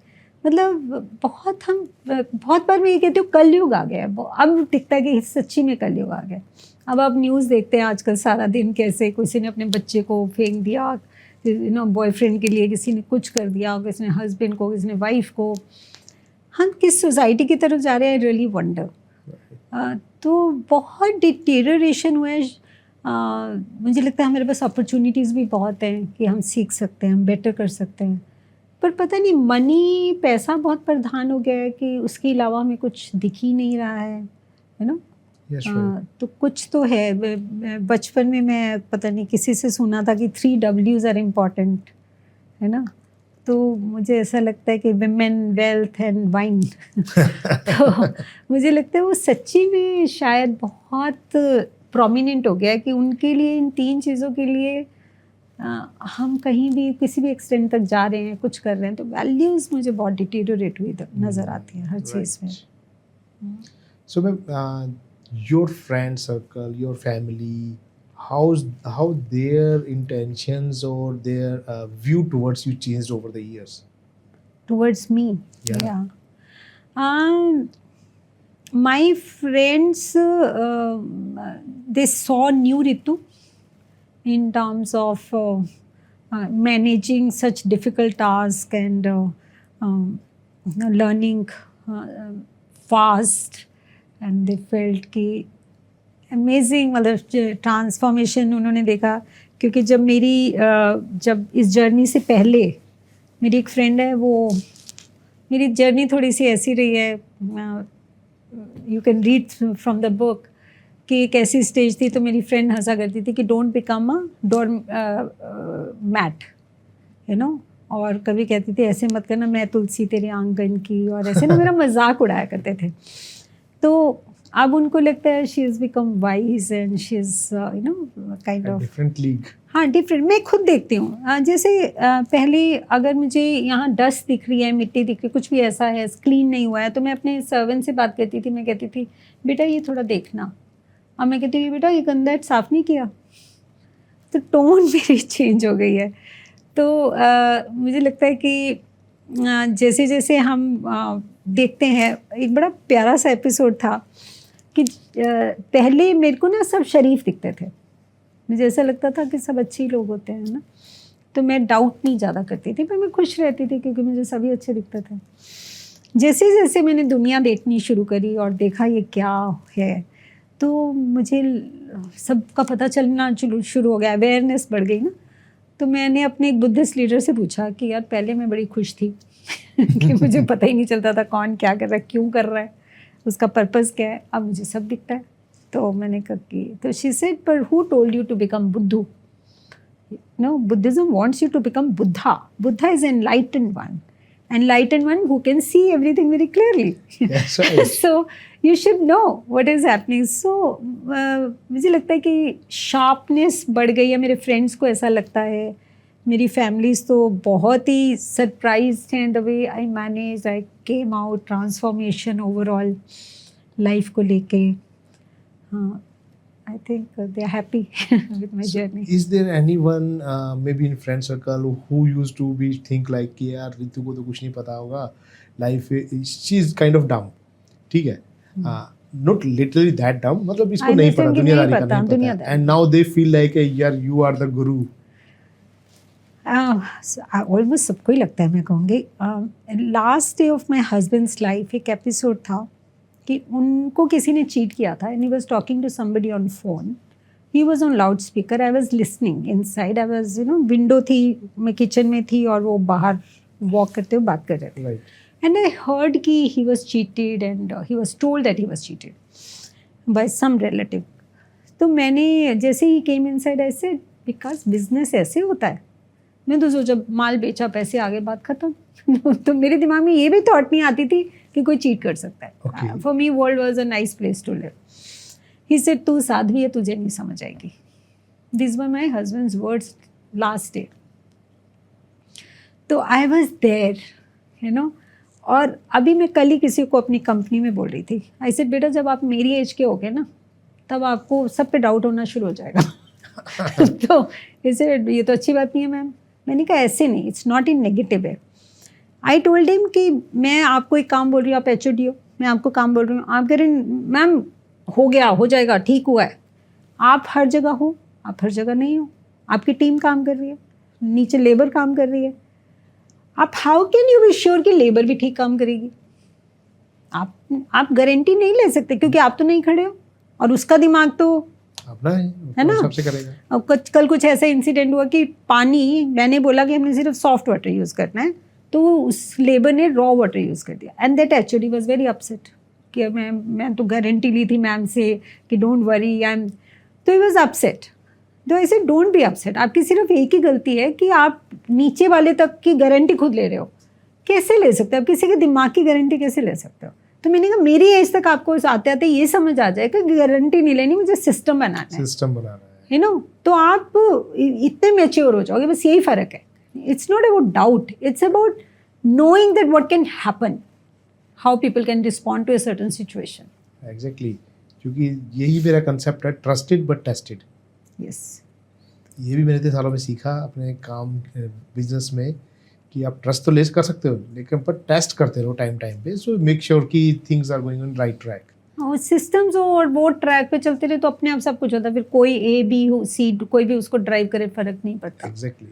मतलब बहुत बार मैं ये कहती हूँ कलयुग आ गया है। अब दिखता है कि सच्ची में कलयुग आ गया। अब आप न्यूज़ देखते हैं आजकल सारा दिन, कैसे किसी ने अपने बच्चे को फेंक दिया, यू नो, बॉयफ्रेंड के लिए किसी ने कुछ कर दिया, किसी ने हस्बैंड को, किसी ने वाइफ को। हम किस सोसाइटी की तरफ जा रहे हैं, रियली वंडर। तो बहुत डिटेरियोरेशन हुआ है। मुझे लगता है हमारे पास अपॉर्चुनिटीज़ भी बहुत हैं कि हम सीख सकते हैं, हम बेटर कर सकते हैं, पर पता नहीं मनी, पैसा बहुत प्रधान हो गया है कि उसके अलावा हमें कुछ दिख ही नहीं रहा है, यू नो। Yes, right. तो कुछ तो है। बचपन में मैं पता नहीं किसी से सुना था कि 3 W's आर इम्पॉर्टेंट, है ना। तो मुझे ऐसा लगता है कि विमेन, वेल्थ एंड वाइन तो मुझे लगता है वो सच्ची में शायद बहुत प्रोमिनेंट हो गया है कि उनके लिए, इन 3 चीज़ों के लिए हम कहीं भी किसी भी एक्सटेंट तक जा रहे हैं, कुछ कर रहे हैं, तो वैल्यूज़ मुझे बहुत डिटेरियोरेट हुई नज़र आती हैं हर चीज़ में। So, ma'am, your friend circle, your family, how their intentions or their view towards you changed over the years? Towards me, Yeah. My friends, they saw new Ritu in terms of managing such difficult tasks and learning fast, and they felt कि amazing, मतलब transformation उन्होंने देखा। क्योंकि जब इस journey से पहले मेरी एक फ्रेंड है, वो, मेरी जर्नी थोड़ी सी ऐसी रही है, you can read from the book, कि एक ऐसी स्टेज थी तो मेरी फ्रेंड हंसा करती थी कि don't become a doormat, you know, और कभी कहती थी ऐसे मत करना, मैं तुलसी तेरे आंगन की, और ऐसे ना मेरा मजाक उड़ाया करते थे। तो अब उनको लगता है she is become wise and she is, you know, kind of different league. हाँ, डिफरेंट। मैं खुद देखती हूँ, जैसे पहले अगर मुझे यहाँ डस्ट दिख रही है, मिट्टी दिख रही है, कुछ भी ऐसा है, क्लीन नहीं हुआ है, तो मैं अपने सर्वेंट से बात करती थी, मैं कहती थी बेटा ये थोड़ा देखना, और मैं कहती थी बेटा ये गंदा है, साफ़ नहीं किया। तो टोन मेरी चेंज हो गई है। तो मुझे लगता है कि जैसे जैसे हम देखते हैं, एक बड़ा प्यारा सा एपिसोड था कि पहले मेरे को ना सब शरीफ दिखते थे, मुझे ऐसा लगता था कि सब अच्छे लोग होते हैं ना, तो मैं डाउट नहीं ज़्यादा करती थी, पर मैं खुश रहती थी क्योंकि मुझे सभी अच्छे दिखते थे। जैसे जैसे मैंने दुनिया देखनी शुरू करी और देखा ये क्या है, तो मुझे सबका पता चलना शुरू हो गया, अवेयरनेस बढ़ गई ना। तो मैंने अपने एक बुद्धिस्ट लीडर से पूछा कि यार पहले मैं बड़ी खुश थी कि मुझे पता ही नहीं चलता था कौन क्या कर रहा है, क्यों कर रहा है, उसका पर्पस क्या है, अब मुझे सब दिखता है। तो मैंने कहा कि, तो शी सेड पर who told you to become बुद्धू? No, Buddhism wants you to become Buddha. Buddha is enlightened one. Enlightened one who can see everything very clearly. That's right. So you should know what is happening. So मुझे लगता है कि sharpness बढ़ गई है. मेरे friends को ऐसा लगता है, मेरी फैमिलीज तो बहुत ही सरप्राइज हैं the way I manage, I came out, transformation overall life को लेके. हाँ, I think they are happy with my journey. Is there anyone maybe in friend circle who used to be think like कि यार रितु को तो कुछ नहीं पता होगा, life she is kind of dumb, ठीक है, not literally that dumb, मतलब इसको नहीं पता, दुनियादारी का नहीं पता, and now they feel like यार you are the guru. Almost सबको ही लगता है, मैं कहूँगी. Last day of my husband's life एक एपिसोड था कि उनको किसी ने चीट किया था, and he was talking to somebody on phone. He was on loud speaker, I was listening inside, I was window थी, मैं किचन में थी और वो बाहर वॉक करते हुए बात कर रहे थे. एंड आई हर्ड कि he was cheated and he was told that he was cheated by some relative. तो मैंने जैसे ही came inside, I said because business ऐसे होता है. मैं तो सोचा माल बेचा, पैसे आगे, बात खत्म. तो मेरे दिमाग में ये भी थॉट नहीं आती थी कि कोई चीट कर सकता है. For me world was a nice place to live. He said तू साध्वी है, तुझे नहीं समझ आएगी. This were my husband's words last day. तो आई वाज देयर, और अभी मैं कल ही किसी को अपनी कंपनी में बोल रही थी. आई सेड बेटा, जब आप मेरी एज के होगे ना, तब आपको सब पे डाउट होना शुरू हो जाएगा. तो इसे ये तो अच्छी बात नहीं है मैम. मैंने कहा ऐसे नहीं, इट्स नॉट इन नेगेटिव है. आई टोल्ड हिम कि मैं आपको एक काम बोल रही हूँ, आप HOD हो, मैं आपको काम बोल रही हूँ, आप कह रहे हैं मैम हो गया, हो जाएगा, ठीक हुआ है. आप हर जगह हो, आप हर जगह नहीं हो. आपकी टीम काम कर रही है, नीचे लेबर काम कर रही है. आप how can you be sure कि लेबर भी ठीक काम करेगी? आप गारंटी नहीं ले सकते, क्योंकि आप तो नहीं खड़े हो और उसका दिमाग तो अपना है ना, सबसे करेगा. अब कल कुछ ऐसा इंसिडेंट हुआ कि पानी, मैंने बोला कि हमने सिर्फ सॉफ्ट वाटर यूज़ करना है, तो उस लेबर ने रॉ वाटर यूज़ कर दिया. And that HOD was very upset कि मैं तो गारंटी ली थी मैम से कि डोंट वरी, आई एम. तो ही वाज अपसेट. तो ऐसे डोंट बी अपसेट. आपकी सिर्फ एक ही गलती है कि आप नीचे वाले तक की गारंटी खुद ले रहे हो. कैसे ले सकते हो आप? किसी के दिमाग की गारंटी कैसे ले सकते हो? तो मैंने कहा मेरी एज तक आपको आते आते ये समझ आ जाएगा कि गारंटी नहीं लेनी, मुझे सिस्टम बनाना है. तो आप इतने मैच्योर हो जाओगे. बस यही फ़र्क है. It's not about doubt. It's about knowing that what can happen, how people can respond to a certain situation. Exactly. क्योंकि यही मेरा कंसेप्ट है, ट्रस्टेड बट टेस्टेड. Yes. ये भी मैंने इतने सालों में सीखा अपने काम बिजनेस में कि आप ट्रस्ट तो ले कर सकते हो, लेकिन पर टेस्ट करते रहो टाइम पे. सो मेक श्योर कि things are going on right track. और सिस्टम्स हो और वो ट्रैक पे चलते रहे तो अपने आप सब कुछ होता है. फिर कोई A B हो C कोई भी उसको ड्राइव करे, फर्क नहीं पड़ता. एग्जैक्टली.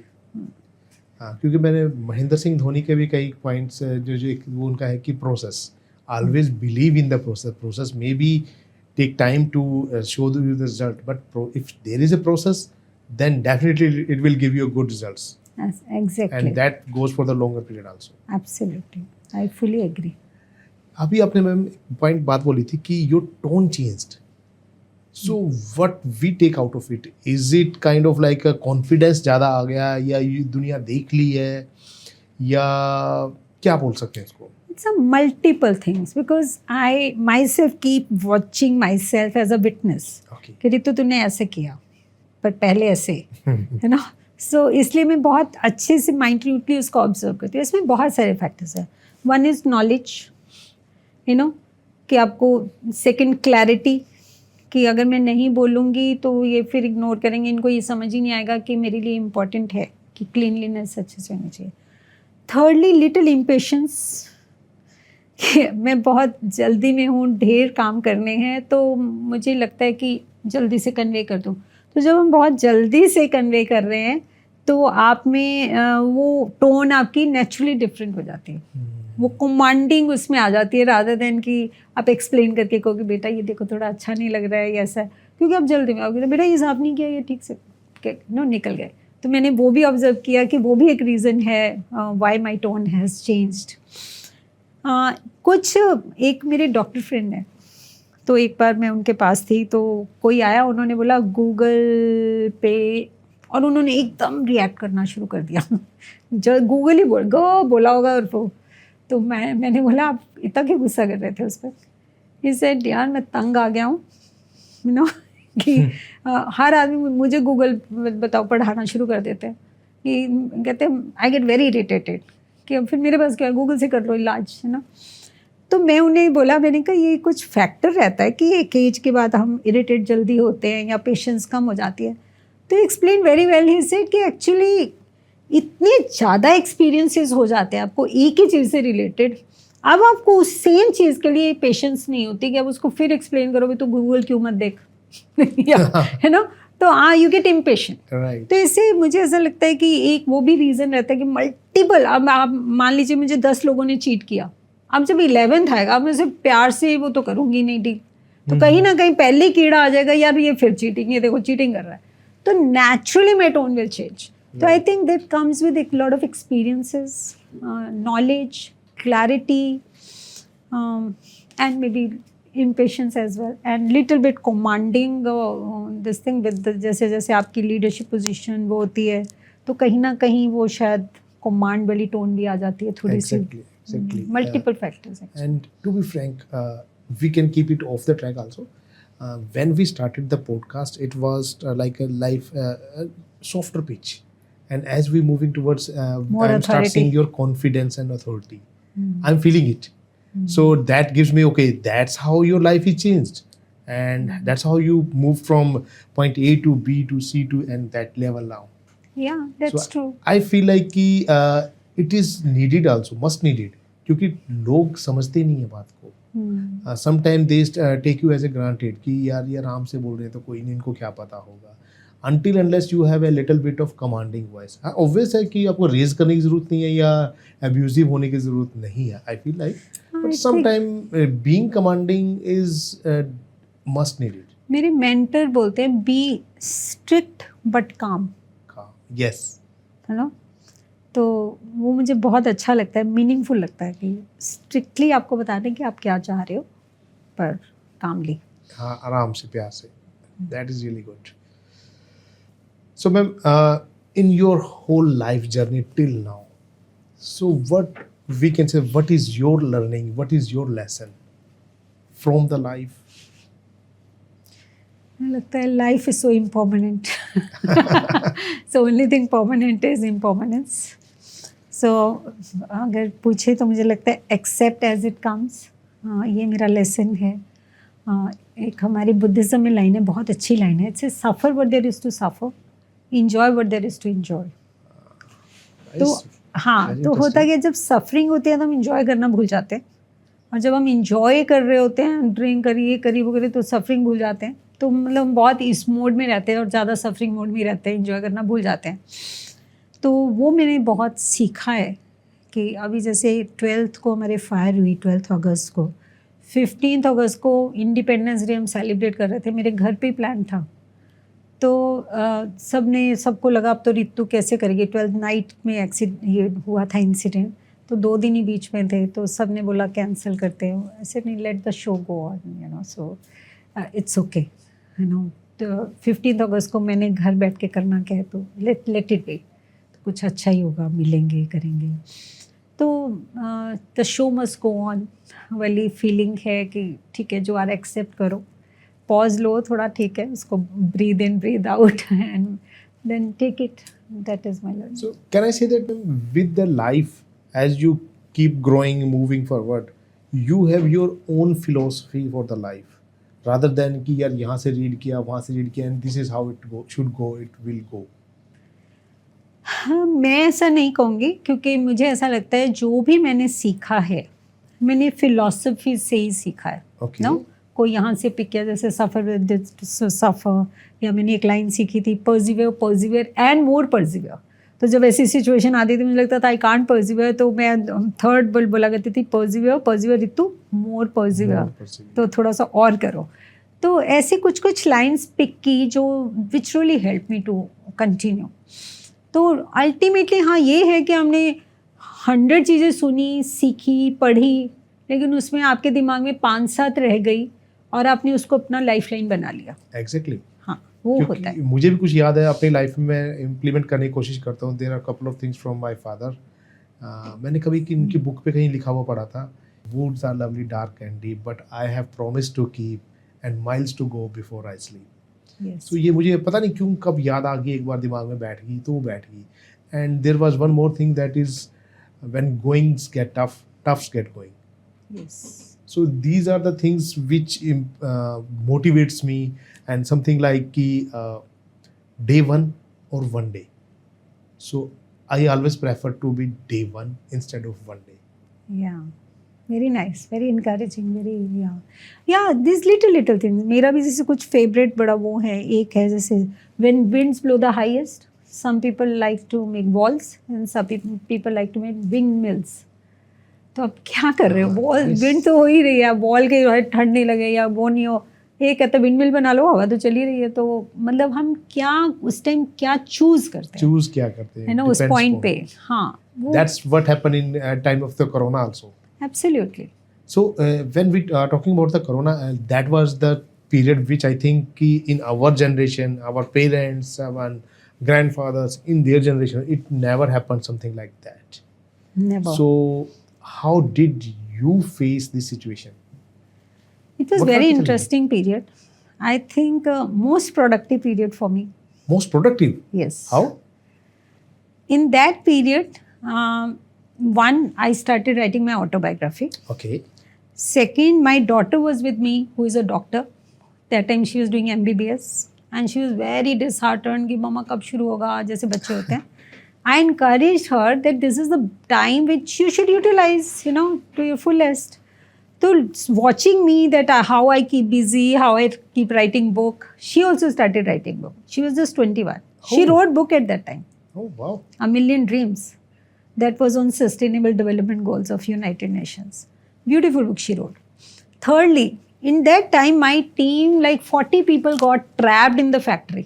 हाँ, क्योंकि मैंने महेंद्र सिंह धोनी के भी कई पॉइंट्स जो वो उनका है कि process, always believe in the process. Process may be take time to show the result, but if there is a process then definitely it will give you good results. Yes, exactly. And that goes for the longer period also. Absolutely. I fully agree. अभी आपने ma'am point बात बोली थी कि your tone changed. So what we take out of it? Is it kind of like a confidence ज़्यादा आ गया, या ये दुनिया देख ली है, या क्या बोल सकते हैं इसको? It's a multiple things because I myself keep watching myself as a witness. Okay. कि रितु तूने ऐसे किया पर पहले ऐसे, है ना. सो इसलिए मैं बहुत अच्छे से माइंडली उसको ऑब्जर्व करती हूँ. इसमें बहुत सारे फैक्टर्स हैं. वन इज़ नॉलेज, कि आपको. सेकंड क्लैरिटी, कि अगर मैं नहीं बोलूँगी तो ये फिर इग्नोर करेंगे, इनको ये समझ ही नहीं आएगा कि मेरे लिए इम्पॉर्टेंट है कि क्लीनलीनेस अच्छे से होनी चाहिए. थर्डली लिटिल इम्पेशेंस, कि मैं बहुत जल्दी में हूँ, ढेर काम करने हैं, तो मुझे लगता है कि जल्दी से कन्वे कर दूँ. तो जब हम बहुत जल्दी से कन्वे कर रहे हैं तो आप में वो टोन आपकी नेचुरली डिफरेंट हो जाती है. वो कमांडिंग उसमें आ जाती है, रादर देन कि आप एक्सप्लेन करके कहो कि बेटा ये देखो थोड़ा अच्छा नहीं लग रहा है या ऐसा, क्योंकि आप जल्दी में आओगे तो बेटा ये साफ नहीं किया, ये ठीक से निकल गए. तो मैंने वो भी ऑब्जर्व किया कि वो भी एक रीज़न है why my tone has changed. कुछ एक मेरे डॉक्टर फ्रेंड है, तो एक बार मैं उनके पास थी तो कोई आया, उन्होंने बोला गूगल पे, और उन्होंने एकदम रिएक्ट करना शुरू कर दिया जो गूगल ही बोला होगा और वो, तो मैंने बोला आप इतना क्यों गुस्सा कर रहे थे उस पर? ही सेड यार मैं तंग आ गया हूँ यू नो कि हर आदमी मुझे गूगल बताओ पढ़ाना शुरू कर देते हैं कि कहते हैं आई गेट वेरी इरिटेटेड कि अब फिर मेरे पास क्या है, गूगल से कर लो इलाज, है ना। तो मैं उन्हें बोला, मैंने कहा ये कुछ फैक्टर रहता है कि एक एज के बाद हम इरिटेट जल्दी होते हैं या पेशेंस कम हो जाती है। तो explain very well he said कि एक्चुअली इतने ज़्यादा एक्सपीरियंसेस हो जाते हैं आपको एक ही चीज़ से रिलेटेड, अब आपको उस सेम चीज़ के लिए पेशेंस नहीं होती कि अब उसको फिर एक्सप्लेन करोगे तो गूगल क्यों मत देख है ना। तो यू गेट इम्पेशेंट। तो इससे मुझे ऐसा लगता है कि एक वो भी रीज़न रहता है कि मल्टीपल, अब आप मान लीजिए मुझे 10 लोगों ने चीट किया, अब जब 11th आएगा अब मैं सिर्फ प्यार से वो तो करूँगी नहीं, ठीक, तो कहीं ना कहीं पहले कीड़ा आ जाएगा, यार ये फिर चीटिंग, ये देखो चीटिंग कर रहा है, तो naturally my tone will change. तो I think that comes with एक lot of experiences, knowledge, clarity, and maybe impatience as well, and little bit commanding this thing with the, जैसे जैसे आपकी leadership position वो होती है तो कहीं ना कहीं वो शायद command वाली टोन भी आ जाती है थोड़ी सी। Exactly. Multiple factors actually. And to be frank, we can keep it off the track also. When we started the podcast, it was like a life softer pitch, and as we moving towards More and start authority. seeing your confidence and authority, I'm feeling it. So that gives me, okay, that's how your life is changed, and that's how you move from point A to B to C to and that level now. Yeah, that's So true. I feel like कि it is needed also, must needed, क्योंकि लोग समझते नहीं है बात को। Sometimes they take you as a granted कि यार ये आराम से बोल रहे हैं तो कोई नहीं, इनको क्या पता होगा, until unless you have a little bit of commanding voice. Obvious है कि आपको रेज करने की ज़रूरत नहीं है या abusive होने की ज़रूरत नहीं है, I feel like, but sometimes being commanding is must needed. मेरे मेंटर बोलते हैं बी स्ट्रिक्ट बट काम, Yes. है ना। तो वो मुझे बहुत अच्छा लगता है, मीनिंगफुल लगता है कि स्ट्रिक्टली आपको बता दें कि आप क्या चाह रहे हो, पर कामली। हाँ, आराम से, प्यार से। That is really good. So ma'am, in your whole life journey till now, so what we can say, what is your learning, what is your lesson from the life? मुझे लगता है life is so impermanent, so only thing permanent is impermanence. So अगर पूछे तो मुझे लगता है accept as it comes, ये मेरा लेसन है। एक हमारी बुद्धिज़्म में लाइन है, बहुत अच्छी लाइन है, it's suffer what there is to suffer, enjoy what there is to enjoy. तो हाँ, तो होता क्या, जब सफरिंग होती है तो हम इंजॉय करना भूल जाते हैं, और जब हम इंजॉय कर रहे होते हैं, ड्रिंक करिए करिए वो करिए, तो सफरिंग भूल जाते हैं। तो मतलब हम बहुत इस मोड में रहते हैं और ज़्यादा सफरिंग मोड में रहते हैं, इंजॉय करना भूल जाते हैं। तो वो मैंने बहुत सीखा है कि अभी जैसे 12th को हमारे फायर हुई, 12 अगस्त को, 15 अगस्त को इंडिपेंडेंस डे हम सेलिब्रेट कर रहे थे, मेरे घर पे ही प्लान था। तो सबको लगा अब तो रितु कैसे करेगी, 12th नाइट में ये हुआ था इंसिडेंट, तो 2 दिन ही बीच में थे, तो सब ने बोला कैंसिल करते हैं, ऐसे नहीं, let the show go on, you know, so it's okay, you know. तो 15 अगस्त को मैंने घर बैठ के करना क्या है, तो लेट इट बी, तो कुछ अच्छा ही होगा, मिलेंगे करेंगे। तो the show must go on वाली फीलिंग है कि ठीक है, जो आ रहा है एक्सेप्ट करो, पॉज लो थोड़ा, ठीक है, उसको breathe in breathe out and then take it, that is my learning. So can I say that with the life, as you keep growing, moving forward, you have your own philosophy for the life, rather than कि यार यहाँ से read किया, वहाँ से read किया, and this is how it should go, it will go. हाँ, मैं ऐसा नहीं कहूँगी, क्योंकि मुझे ऐसा लगता है जो भी मैंने सीखा है, मैंने फिलॉसफी से ही सीखा है। Okay. नो, कोई यहाँ से पिक किया, जैसे सफ़र, या मैंने एक लाइन सीखी थी, परसिवियर एंड मोर परसिवियर। तो जब ऐसी सिचुएशन आती थी, मुझे लगता था आई कांट परसिवियर, तो मैं थर्ड बोला करती थी, परसिवियर रितु, मोर परसिवियर, तो थोड़ा सा और करो। तो ऐसे कुछ कुछ लाइन्स पिक की जो which really help me to continue. तो अल्टीमेटली हाँ, ये है कि हमने 100 चीज़ें सुनी, सीखी, पढ़ी, लेकिन उसमें आपके दिमाग में 5-7 रह गई और आपने उसको अपना लाइफलाइन बना लिया। एग्जैक्टली। हाँ, वो होता है। मुझे भी कुछ याद है अपनी लाइफ में इम्प्लीमेंट करने की कोशिश करता हूँ। There are couple of things from my father. मैंने कभी कि इनकी बुक पे कहीं लिखा हुआ पढ़ा था, woods are lovely dark and deep but I have promised to keep and miles to go before I sleep. Yes. तो ये मुझे पता नहीं क्यों कब याद आ गई, एक बार दिमाग में बैठ गई तो वो बैठ गई। And there was one more thing that is when goings get tough, toughs get going. Yes. So these are the things which motivates me, and something like ki, day one or one day. So I always prefer to be day one instead of one day. Yeah. Very nice, very encouraging, very yeah. These little things. मेरा भी जैसे कुछ favorite बड़ा वो है, एक है जैसे when winds blow the highest, some people like to make walls and some people like to make windmills. तो अब क्या कर रहे हो? वॉल विंड तो हो ही रही है, वॉल के जो है ठंड नहीं लगे या वो नहीं हो, ये कहते विंड मिल बना लो, हवा तो चली रही है। तो मतलब हम क्या उस टाइम क्या चूज करते हैं, है ना, उस पॉइंट पे। हाँ, that's what happened in time of the corona also. Absolutely. So when we are talking about the corona, that was the period which I think कि in our generation, our parents, our grandfathers, in their generation, it never happened something like that. Never. So how did you face this situation? It was very interesting period. I think most productive period for me. Most productive? Yes. How? In that period, one, I started writing my autobiography. Okay. Second, my daughter was with me, who is a doctor. That time she was doing MBBS. And she was very disheartened कि मम्मा कब शुरू होगा, जैसे बच्चे होते हैं. I encouraged her that this is the time which you should utilize, you know, to your fullest. So watching me that how I keep busy, how I keep writing book, she also started writing book. She was just 21. She wrote book at that time. Oh wow. A Million Dreams. That was on Sustainable Development Goals of United Nations. Beautiful book she wrote. Thirdly, in that time my team, like 40 people got trapped in the factory.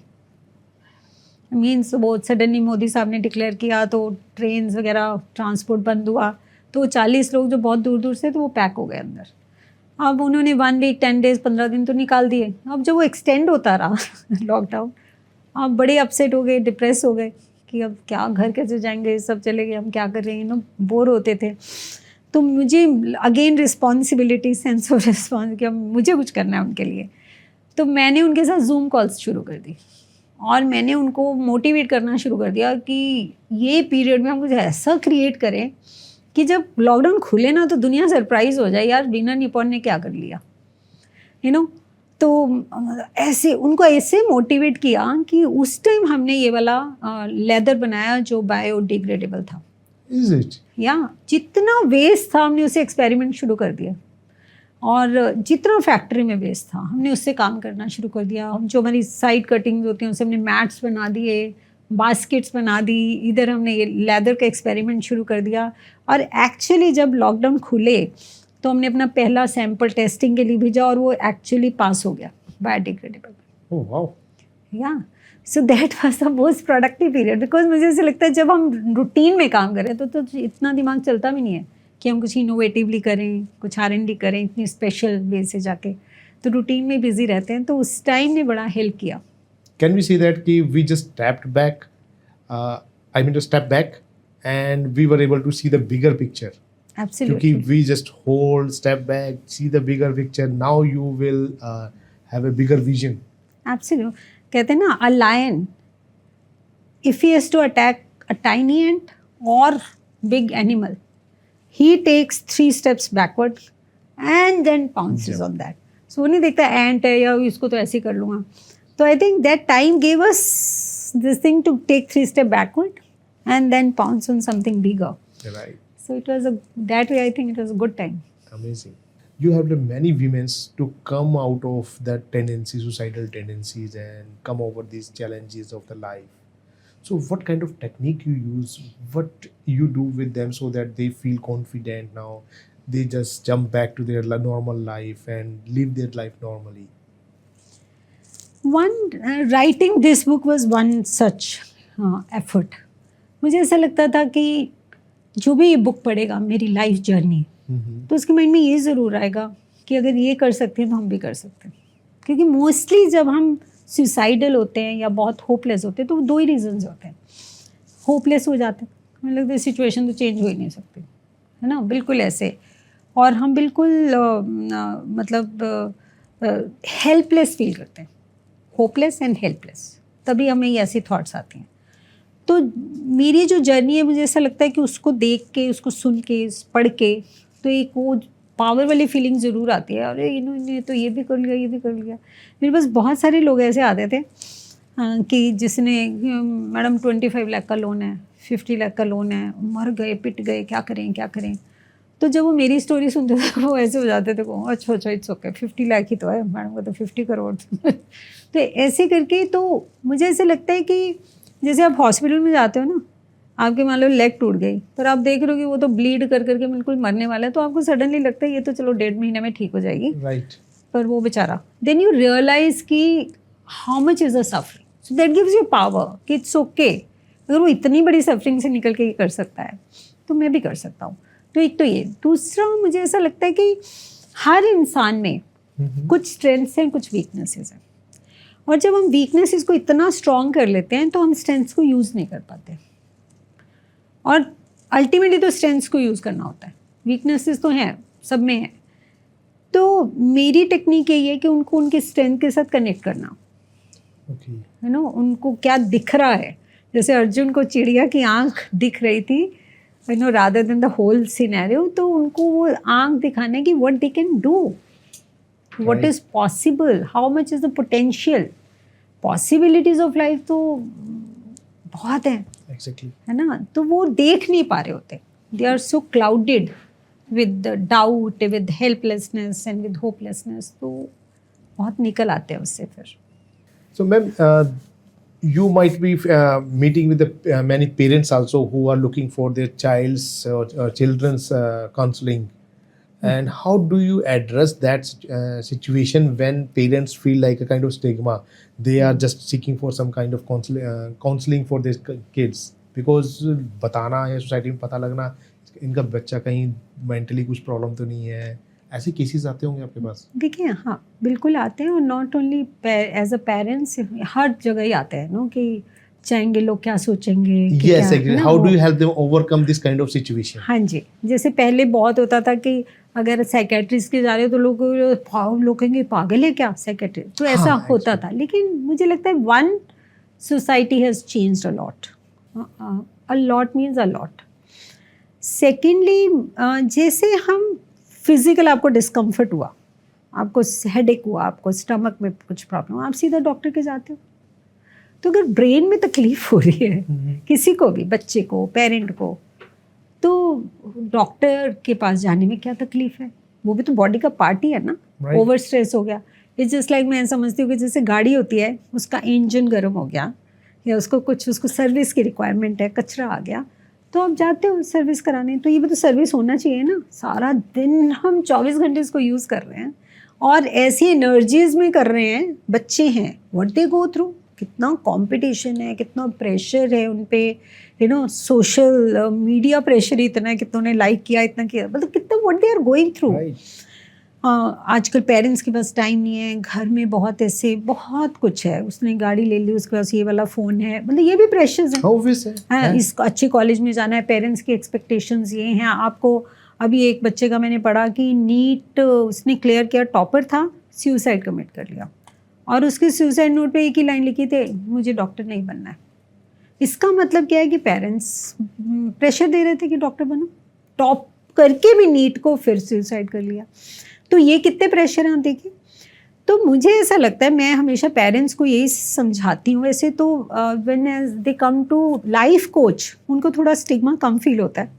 Means वो suddenly Modi साहब ने declare किया तो trains वगैरह transport बंद हुआ, तो 40 लोग जो बहुत दूर दूर से, तो वो पैक हो गए अंदर। अब उन्होंने 1 वीक 10 डेज 15 दिन तो निकाल दिए। अब जब वो एक्सटेंड होता रहा लॉकडाउन, अब बड़े अपसेट हो गए, डिप्रेस हो गए कि अब क्या, घर कैसे जाएंगे, सब चले गए, हम क्या कर रहे हैं, नो बोर होते थे। तो मुझे again responsibility, sense of response कि अब मुझे कुछ करना है उनके लिए। तो मैंने उनके साथ जूम कॉल्स शुरू कर दी और मैंने उनको मोटिवेट करना शुरू कर दिया कि ये पीरियड में हम कुछ ऐसा क्रिएट करें कि जब लॉकडाउन खुले ना तो दुनिया सरप्राइज हो जाए, यार वीना निपॉन ने क्या कर लिया, यू नो। तो ऐसे उनको ऐसे मोटिवेट किया कि उस टाइम हमने ये वाला लेदर बनाया जो बायोडिग्रेडेबल था। Is it? या जितना वेस्ट था हमने उसे एक्सपेरिमेंट शुरू कर दिया, और जितना फैक्ट्री में वेस्ट था हमने उससे काम करना शुरू कर दिया। हम जो हमारी साइड कटिंग्स होती हैं उससे हमने मैट्स बना दिए, बास्केट्स बना दी, इधर हमने ये लेदर का एक्सपेरिमेंट शुरू कर दिया। और एक्चुअली जब लॉकडाउन खुले तो हमने अपना पहला सैंपल टेस्टिंग के लिए भेजा और वो एक्चुअली पास हो गया, बायोडिग्रेडेबल। Oh wow. या so that was the most productive period, because मुझे ऐसे लगता है जब हम रूटीन में काम करें तो इतना दिमाग चलता भी नहीं है कि हम कुछ इनोवेटिवली करें, कुछ R&D करें इतनी स्पेशल वे से जाके, तो रूटीन में बिजी रहते हैं। तो उस टाइम ने बड़ा हेल्प किया। Can we say that कि we just stepped back, I mean to step back and we were able to see the bigger picture. Absolutely. क्योंकि we just hold, step back, see the bigger picture. Now you will have a bigger vision. Absolutely. कहते हैं ना, a lion, if he has to attack a tiny ant or big animal, he takes 3 steps backward and then pounces on that. So वो नहीं देखता ant है या इसको तो ऐसे ही कर लूँगा। तो I think that time gave us this thing to take 3 steps backward and then pounce on something bigger. Right. So it was that way I think it was a good time. Amazing. You have done many women to come out of that tendency, suicidal tendencies, and come over these challenges of the life. So what kind of technique you use, what you do with them so that they feel confident now, they just jump back to their normal life and live their life normally? Writing this book was one such effort. मुझे ऐसा लगता था कि जो भी ये book पढ़ेगा मेरी लाइफ जर्नी, तो उसके माइंड में ये ज़रूर आएगा कि अगर ये कर सकते हैं तो हम भी कर सकते हैं। क्योंकि मोस्टली जब हम सुसाइडल होते हैं या बहुत होपलेस होते हैं तो 2 ही रीजंस होते हैं। होपलेस हो जाते हैं, हमें लगता है सिचुएशन तो चेंज हो ही नहीं सकती, है ना, बिल्कुल ऐसे, और हम बिल्कुल मतलब हेल्पलेस फील करते हैं, होपलेस एंड हेल्पलेस, तभी हमें ये ऐसी थॉट्स आती हैं। तो मेरी जो जर्नी है, मुझे ऐसा लगता है कि उसको देख के, उसको सुन के, पढ़ के, तो एक वो पावर वाली फीलिंग ज़रूर आती है, अरे इन्होंने तो ये भी कर लिया, ये भी कर लिया। मेरे पास बहुत सारे लोग ऐसे आते थे कि जिसने मैडम 25 लाख का लोन है, 50 लाख का लोन है, मर गए, पिट गए, क्या करें क्या करें। तो जब वो मेरी स्टोरी सुनते थे वो ऐसे हो जाते थे, अच्छा इट्स ओके, 50 लाख ही तो है, मैडम को तो 50 करोड़ तो ऐसे करके, तो मुझे ऐसे लगता है कि जैसे आप हॉस्पिटल में जाते हो ना, आपके मान लो लेग टूट गई, पर आप देख रहे हो कि वो तो ब्लीड कर करके बिल्कुल मरने वाला है, तो आपको सडनली लगता है ये तो चलो 1.5 महीने में ठीक हो जाएगी, राइट। पर वो बेचारा, देन यू रियलाइज कि how much is the suffering, so that gives you power कि इट्स ओके, अगर वो इतनी बड़ी सफरिंग से निकल के कर सकता है तो मैं भी कर सकता हूँ। तो एक तो ये, दूसरा मुझे ऐसा लगता है कि हर इंसान में कुछ स्ट्रेंथ्स हैं, कुछ वीकनेसेस हैं, और जब हम वीकनेसेस को इतना स्ट्रॉन्ग कर लेते हैं तो हम स्ट्रेंथ्स को यूज़ नहीं कर पाते, और अल्टीमेटली तो स्ट्रेंथ्स को यूज़ करना होता है, वीकनेसेस तो हैं, सब में है। तो मेरी टेक्निक यही है कि उनको उनके स्ट्रेंथ के साथ कनेक्ट करना, है ना, उनको क्या दिख रहा है। जैसे अर्जुन को चिड़िया की आंख दिख रही थी, you know, rather than the whole scenario, तो उनको वो आंख दिखाने की what they can do, what is possible, how much is the potential, possibilities of life तो बहुत हैं, एग्जैक्टली, है ना। तो वो देख नहीं पा रहे होते, they are so clouded with doubt, with helplessness and with hopelessness, तो बहुत निकल आते हैं उससे फिर। So, ma'am, you might be meeting with the many parents also who are looking for their children's counseling. And how do you address that situation when parents feel like a kind of stigma? They are just seeking for some kind of counseling for their kids because बताना या society में पता लगना इनका बच्चा कहीं mentally कुछ problem तो नहीं है, ऐसे केसेस आते होंगे आपके पास? देखिए, हाँ बिल्कुल आते हैं, और not only as a parents, हर जगह ही आते हैं नो, कि चाहेंगे लोग क्या सोचेंगे कि Yes, क्या, exactly. ना, How वो- do you help them overcome this kind of situation? हाँ जी, जैसे पहले बहुत होता था कि अगर साइकेट्रिस्ट के जा रहे हो तो लोग कहेंगे पागल है क्या साइकेट्रिस्ट, तो ऐसा हाँ, होता था। लेकिन मुझे लगता है one, society has changed a lot means a lot. Secondly, जैसे हम फिजिकल, आपको डिस्कम्फर्ट हुआ, आपको हेडेक हुआ, आपको स्टमक में कुछ प्रॉब्लम, आप सीधा डॉक्टर के जाते हो। तो अगर ब्रेन में तकलीफ हो रही है किसी को भी, बच्चे को, पेरेंट को, तो डॉक्टर के पास जाने में क्या तकलीफ है, वो भी तो बॉडी का पार्ट ही है ना। Right. ओवर स्ट्रेस हो गया, इट्स जस्ट लाइक, मैं समझती हूँ कि जैसे गाड़ी होती है, उसका इंजन गर्म हो गया या उसको सर्विस की रिक्वायरमेंट है, कचरा आ गया, तो आप जाते हो सर्विस कराने। तो ये भी तो सर्विस होना चाहिए ना, सारा दिन हम 24 घंटे इसको यूज़ कर रहे हैं और ऐसी एनर्जीज में कर रहे हैं। बच्चे हैं, व्हाट दे गो थ्रू, कितना कंपटीशन है, कितना प्रेशर है उन पे, you know, social media pressure इतना है, कितनों ने लाइक किया, इतना किया, मतलब कितना what they are going through. आजकल पेरेंट्स के पास टाइम नहीं है, घर में बहुत ऐसे बहुत कुछ है, उसने गाड़ी ले ली, उसके पास ये वाला फ़ोन है, मतलब ये भी प्रेशर्स हैं। Obvious है। हाँ, इस अच्छे कॉलेज में जाना है, पेरेंट्स की एक्सपेक्टेशंस ये हैं आपको। अभी एक बच्चे का मैंने पढ़ा कि नीट उसने क्लियर किया, टॉपर था, सुसाइड कमिट कर लिया, और उसके सुसाइड नोट पे एक ही लाइन लिखी थी, मुझे डॉक्टर नहीं बनना है। इसका मतलब क्या है कि पेरेंट्स प्रेशर दे रहे थे कि डॉक्टर बनो, टॉप करके भी नीट को फिर सुसाइड कर लिया। तो ये कितने प्रेशर हैं देखिए। तो मुझे ऐसा लगता है, मैं हमेशा पेरेंट्स को यही समझाती हूँ। वैसे तो when they come to life coach, उनको थोड़ा स्टिग्मा कम फील होता है,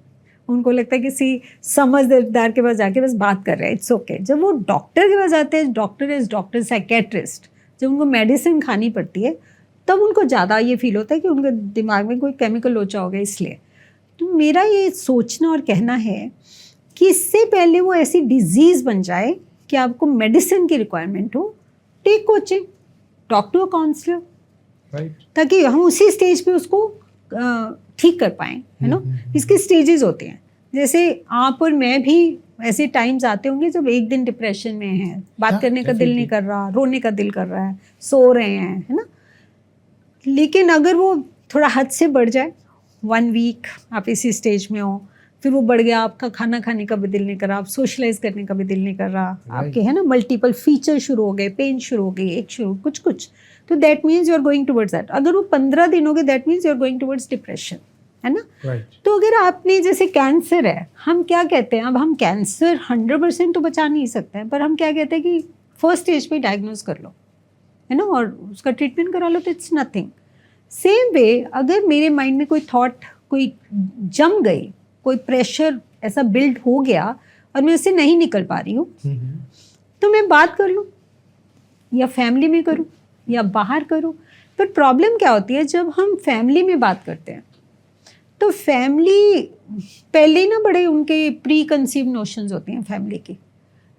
उनको लगता है किसी समझदार के पास जाके बस बात कर रहे हैं, इट्स ओके। जब वो डॉक्टर के पास आते हैं, डॉक्टर साइकेट्रिस्ट, जब उनको मेडिसिन खानी पड़ती है, तब उनको ज़्यादा ये फील होता है कि उनके दिमाग में कोई केमिकल लोचा हो गया इसलिए। तो मेरा ये सोचना और कहना है कि इससे पहले वो ऐसी डिजीज़ बन जाए कि आपको मेडिसिन की रिक्वायरमेंट हो, take coaching, talk to a counsellor, ताकि हम उसी स्टेज पे उसको ठीक कर पाएँ, है ना। इसके स्टेजेस होते हैं, जैसे आप और मैं भी ऐसे टाइम्स आते होंगे जब एक दिन डिप्रेशन में है, बात हाँ, करने का दिल नहीं कर रहा, रोने का दिल कर रहा है, सो रहे हैं, है ना। लेकिन अगर वो थोड़ा हद से बढ़ जाए, 1 वीक आप इसी स्टेज में हो, फिर वो बढ़ गया, आपका खाना खाने का भी दिल नहीं कर रहा, आप सोशलाइज करने का भी दिल नहीं कर रहा, आपके है ना मल्टीपल फीचर शुरू हो गए, पेन शुरू हो गई, एक शुरू कुछ, तो that means you are going towards that. अगर वो 15 दिन हो गए, that means you are going towards depression, है ना। तो अगर आपने जैसे कैंसर है, हम क्या कहते हैं, अब हम कैंसर 100% तो बचा नहीं सकते हैं, पर हम क्या कहते हैं कि फर्स्ट स्टेज पे डायग्नोज कर लो, है ना, और उसका ट्रीटमेंट करा लो, तो इट्स नथिंग। सेम वे अगर मेरे माइंड में कोई थॉट कोई जम गई, कोई प्रेशर ऐसा बिल्ड हो गया और मैं उससे नहीं निकल पा रही हूँ, तो मैं बात कर लूँ, या फैमिली में करूँ या बाहर करूँ। पर प्रॉब्लम क्या होती है, जब हम फैमिली में बात करते हैं तो फैमिली पहले ही ना बड़े उनके प्री कंसीव नोशंस होती हैं फैमिली की।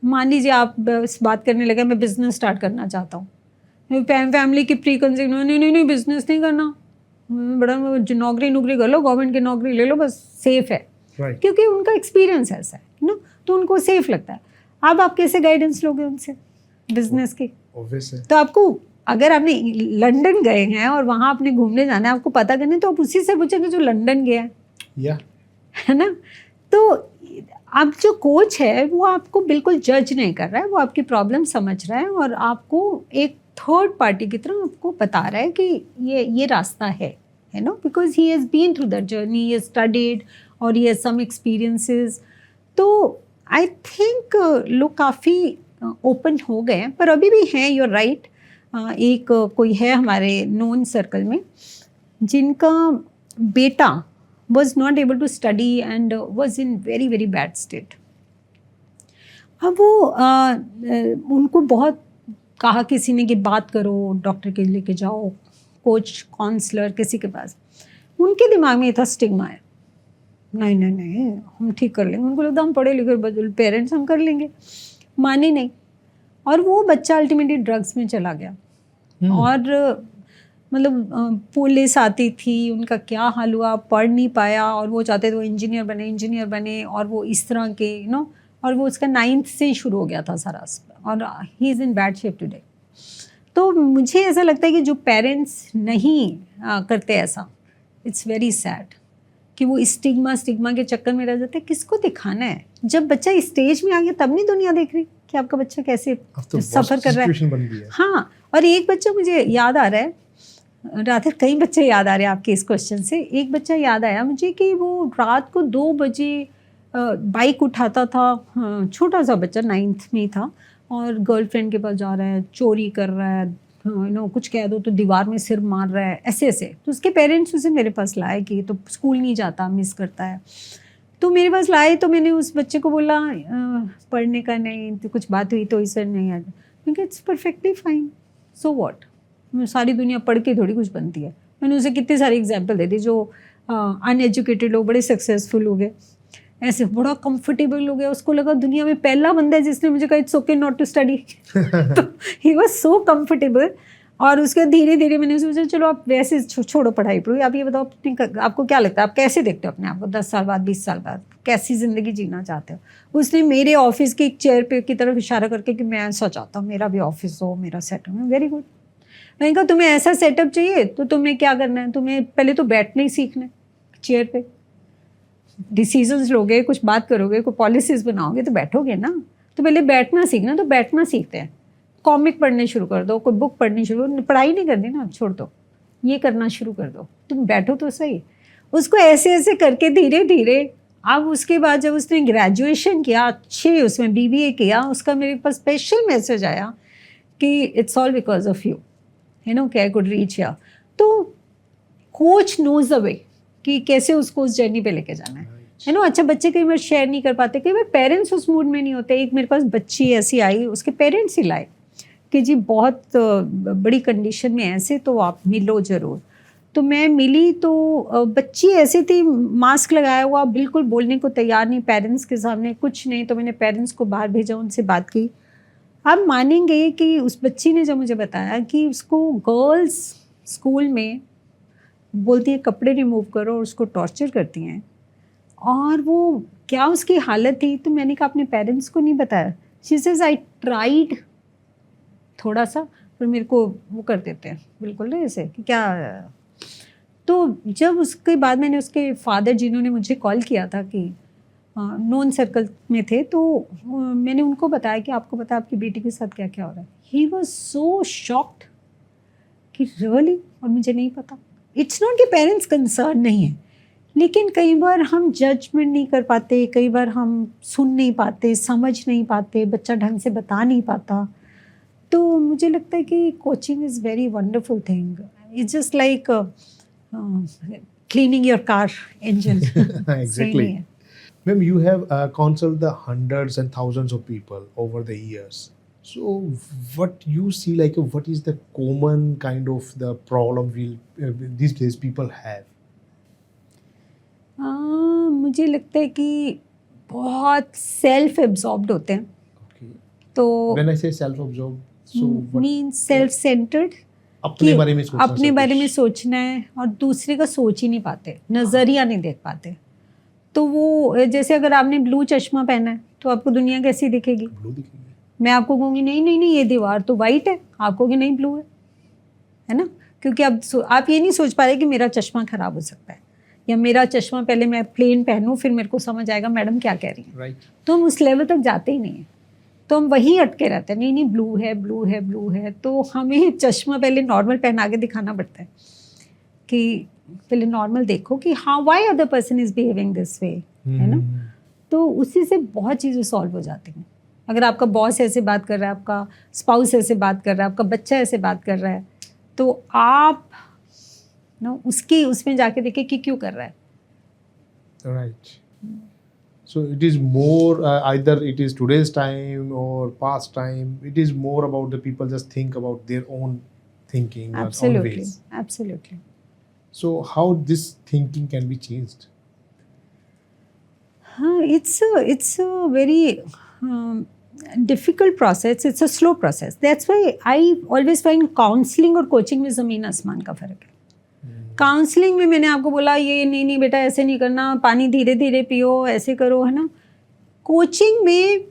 मान लीजिए आप बस बात करने लगे, मैं बिजनेस स्टार्ट करना चाहता हूँ, फैमिली की प्री कंसीव, नहीं बिजनेस नहीं करना, बड़ा नौकरी कर लो, गवर्नमेंट की नौकरी ले लो, बस सेफ है, क्योंकि उनका एक्सपीरियंस ऐसा है ना, तो उनको सेफ लगता है। अब आप कैसे गाइडेंस लोगे उनसे बिजनेस की? तो आपको, अगर आपने लंदन गए हैं और वहाँ आपने घूमने जाना है, आपको पता करना है, तो आप उसी से पूछेंगे जो लंदन गया है, है ना। तो अब जो कोच है वो आपको बिल्कुल जज नहीं कर रहा है, वो आपकी प्रॉब्लम समझ रहा है और आपको एक थर्ड पार्टी की तरह आपको बता रहा है कि ये रास्ता है ना, because he has been through that journey, he has studied और ही हैज़ सम एक्सपीरियंसेस। तो आई थिंक लोग काफ़ी ओपन हो गए हैं, पर अभी भी हैं, यूर राइट। एक कोई है हमारे नोन सर्कल में जिनका बेटा was not able to study and was in very very bad state. अब वो उनको बहुत कहा किसी ने कि बात करो, डॉक्टर के लेके जाओ, कोच काउंसलर किसी के पास। उनके दिमाग में ये था स्टिग्मा है, नहीं हम ठीक कर लेंगे, उनको लगता हम पढ़े लिखे पेरेंट्स, हम कर लेंगे, माने नहीं। और वो बच्चा अल्टीमेटली ड्रग्स में चला गया। और मतलब पुलिस आती थी, उनका क्या हाल हुआ, पढ़ नहीं पाया, और वो चाहते थे वो इंजीनियर बने और वो इस तरह के और वो उसका 9th से ही शुरू हो गया था सारा, और he is in bad shape today. तो मुझे ऐसा लगता है कि जो पेरेंट्स नहीं करते ऐसा, इट्स वेरी सैड कि वो स्टिग्मा के चक्कर में रह जाते हैं। किसको दिखाना है? जब बच्चा स्टेज में आ गया तब नहीं दुनिया देख रही कि आपका बच्चा कैसे सफ़र कर रहा है। हाँ, और एक बच्चा मुझे याद आ रहा है, रात कई बच्चे याद आ रहे हैं आपके इस क्वेश्चन से। एक बच्चा याद आया मुझे कि वो रात को 2 बजे बाइक उठाता था, छोटा सा बच्चा 9th में था, और गर्लफ्रेंड के पास जा रहा है, चोरी कर रहा है, कुछ कह दो तो दीवार में सिर मार रहा है, ऐसे। तो उसके पेरेंट्स उसे मेरे पास लाए कि तो स्कूल नहीं जाता, मिस करता है। तो मेरे पास लाए, तो मैंने उस बच्चे को बोला पढ़ने का नहीं, तो कुछ बात हुई तो इसे नहीं आया। क्योंकि it's perfectly fine, so what, सारी दुनिया पढ़ के थोड़ी कुछ बनती है। मैंने उसे कितने सारे एग्जाम्पल दे दी जो अनएजुकेटेड लोग बड़े सक्सेसफुल हो गए, ऐसे बड़ा कंफर्टेबल हो गया, उसको लगा दुनिया में पहला बंदा है जिसने मुझे कहा it's okay not to study. तो ही वाज सो कंफर्टेबल। और उसके धीरे धीरे मैंने सोचा चलो आप वैसे छोड़ो पढ़ाई पढ़ो, आप ये बताओ आपको क्या लगता है, आप कैसे देखते हो अपने आप को 10 साल बाद, 20 साल बाद, कैसी ज़िंदगी जीना चाहते हो? उसने मेरे ऑफिस के एक चेयर पे की तरफ इशारा करके कि मैं ऐसा चाहता हूँ, मेरा भी ऑफिस हो, मेरा सेटअप हो। Very good. मैंने कहा तुम्हें ऐसा सेटअप चाहिए तो तुम्हें क्या करना है, तुम्हें पहले तो बैठना ही सीखना है चेयर पे, डिसीजंस लोगे, कुछ बात करोगे, कोई पॉलिसीज़ बनाओगे तो बैठोगे ना, तो पहले बैठना सीखना। तो बैठना सीखते हैं, कॉमिक पढ़ने शुरू कर दो, कोई बुक पढ़नी शुरू, पढ़ाई नहीं करनी ना, छोड़ दो, ये करना शुरू कर दो, तुम बैठो तो सही। उसको ऐसे करके धीरे धीरे, अब उसके बाद जब उसने ग्रेजुएशन किया, अच्छे उसमें BBA किया, उसका मेरे पास स्पेशल मैसेज आया कि it's all because of you, कि आई कुड रीच या। तो कोच नोज द वे कि कैसे उसको उस जर्नी पे लेके जाना है। अच्छा, बच्चे कई बार शेयर नहीं कर पाते, कई बार पेरेंट्स उस मूड में नहीं होते। एक मेरे पास बच्ची ऐसी आई, उसके पेरेंट्स ही लाए कि जी बहुत बड़ी कंडीशन में ऐसे, तो आप मिलो ज़रूर। तो मैं मिली तो बच्ची ऐसी थी, मास्क लगाया हुआ, बिल्कुल बोलने को तैयार नहीं, पेरेंट्स के सामने कुछ नहीं। तो मैंने पेरेंट्स को बाहर भेजा, उनसे बात की। आप मानेंगे कि उस बच्ची ने जब मुझे बताया कि उसको गर्ल्स स्कूल में बोलती है कपड़े रिमूव करो और उसको टॉर्चर करती हैं, और वो क्या उसकी हालत थी, तो मैंने कहा अपने पेरेंट्स को नहीं बताया. शी सेज आई ट्राइड थोड़ा सा, फिर मेरे को वो कर देते हैं बिल्कुल ना ऐसे कि क्या. तो जब उसके बाद मैंने उसके फादर जिन्होंने मुझे कॉल किया था कि नॉन सर्कल में थे, तो मैंने उनको बताया कि आपको पता है आपकी बेटी के साथ क्या क्या हो रहा है. ही वॉज सो शॉक्ड कि रियली, और मुझे नहीं पता. इट्स नॉट कि पेरेंट्स कंसर्न नहीं है, लेकिन कई बार हम जजमेंट नहीं कर पाते, कई बार हम सुन नहीं पाते, समझ नहीं पाते, बच्चा ढंग से बता नहीं पाता. तो मुझे लगता है कि coaching is very wonderful thing. It's just like cleaning your car engine. Exactly. Ma'am, you have counseled the hundreds and thousands of people over the years. So, what you see, like, what is the common kind of the problem these days people have? मुझे लगता है कि बहुत self absorbed होते हैं. Okay. तो When I say self-absorbed, so what? Means self centred, अपने बारे में सोचना, अपने सब बारे में कुछ। सोचना है और दूसरे का सोच ही नहीं पाते, नज़रिया नहीं देख पाते. तो वो जैसे अगर आपने ब्लू चश्मा पहना है तो आपको दुनिया कैसी दिखेगी. Blue दिखेंगे। मैं आपको कहूँगी नहीं नहीं नहीं ये दीवार तो वाइट है, आप कहोगे नहीं ब्लू है ना. क्योंकि आप ये नहीं सोच पा रहे कि मेरा चश्मा खराब हो सकता है, या मेरा चश्मा पहले मैं प्लेन पहनूं फिर मेरे को समझ आएगा मैडम क्या कह रही हैं. Right. तो हम उस लेवल तक जाते ही नहीं हैं. तो हम वही अटके रहते हैं, नहीं नहीं ब्लू है ब्लू है ब्लू है. तो हमें चश्मा पहले नॉर्मल पहना के दिखाना पड़ता है कि पहले नॉर्मल देखो कि हाँ why other person is behaving this way, है ना. तो उसी से बहुत चीज़ें सॉल्व हो जाती हैं. अगर आपका बॉस ऐसे बात कर रहा है, आपका स्पाउस ऐसे बात कर रहा है, आपका बच्चा ऐसे बात कर रहा है, तो आप ना उसमें जाके देखें कि क्यों कर रहा है. Right. So it is more either it is today's time or past time. It is more about the people just think about their own thinking or own Absolutely, ways. absolutely. So how this thinking can be changed? It's a very difficult process. It's a slow process. That's why I always find counseling और coaching में ज़मीन आसमान का फ़र्क है. Counselling में मैंने आपको बोला ये नहीं नहीं बेटा ऐसे नहीं करना, पानी धीरे धीरे पियो, ऐसे करो, है ना. कोचिंग में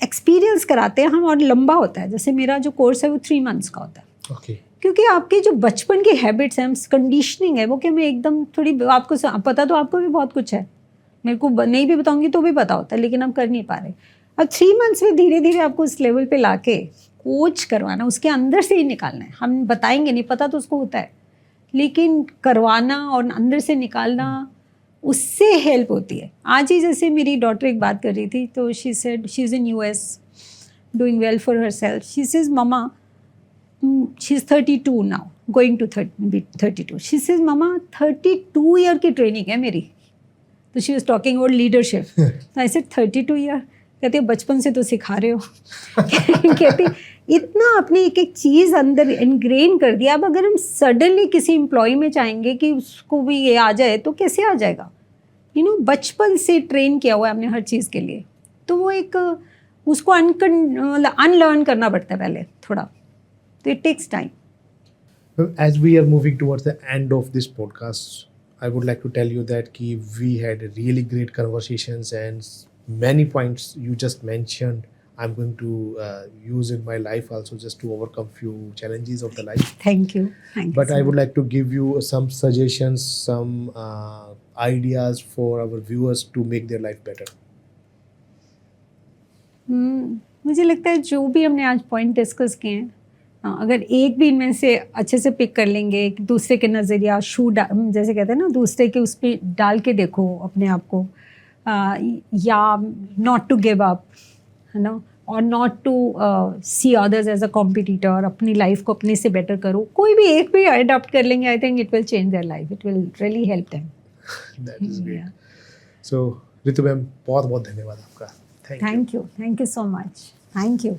एक्सपीरियंस कराते हैं हम और लंबा होता है. जैसे मेरा जो कोर्स है वो 3 months का होता है. Okay. क्योंकि आपके जो बचपन की हैबिट्स हैं, कंडीशनिंग है, वो कि मैं एकदम थोड़ी आपको पता तो आपको भी बहुत कुछ है, मेरे को नहीं भी बताऊंगी तो भी पता होता है, लेकिन हम कर नहीं पा रहे. अब 3 months में धीरे धीरे आपको उस लेवल पे लाके कोच करवाना, उसके अंदर से ही निकालना है. हम बताएंगे नहीं, पता तो उसको होता है, लेकिन करवाना और अंदर से निकालना, उससे हेल्प होती है. आज ही जैसे मेरी डॉटर एक बात कर रही थी, तो she said she is in US doing well for her self. She says mama, she is 32 now, going to 32. She says mama 32 year की ट्रेनिंग है मेरी. तो she was talking about leadership. तो आई सेड 32 ईयर. कहते हैं बचपन से तो सिखा रहे हो. कहते इतना अपनी एक एक चीज़ अंदर इनग्रेन कर दिया. अब अगर हम सडनली किसी एम्प्लॉय में चाहेंगे कि उसको भी ये आ जाए तो कैसे आ जाएगा. बचपन से ट्रेन किया हुआ है हमने हर चीज़ के लिए. तो वो एक उसको अनलर्न करना पड़ता है पहले थोड़ा. तो it takes time. As we are moving towards the end of this podcast, I would like to tell you that we had really great conversations and many points you just mentioned I'm going to use in my life also, just to overcome few challenges of the life. Thank you. But I would like to give you some suggestions, some ideas for our viewers to make their life better. मुझे लगता है जो भी हमने आज point discuss किए हैं, अगर एक भी इनमें से अच्छे से पिक कर लेंगे, एक दूसरे के नज़रिया जैसे कहते हैं ना, दूसरे के उस पर डाल के देखो अपने आप को, या नॉट टू गिव अप, है ना, और not to see others as a competitor. अपनी लाइफ को अपने से बेटर करो. कोई भी एक भी अडॉप्ट कर लेंगे, I think it will change their life. It will really help them. That is great. So Ritu ma'am, बहुत बहुत धन्यवाद आपका. Thank you so much. Thank you.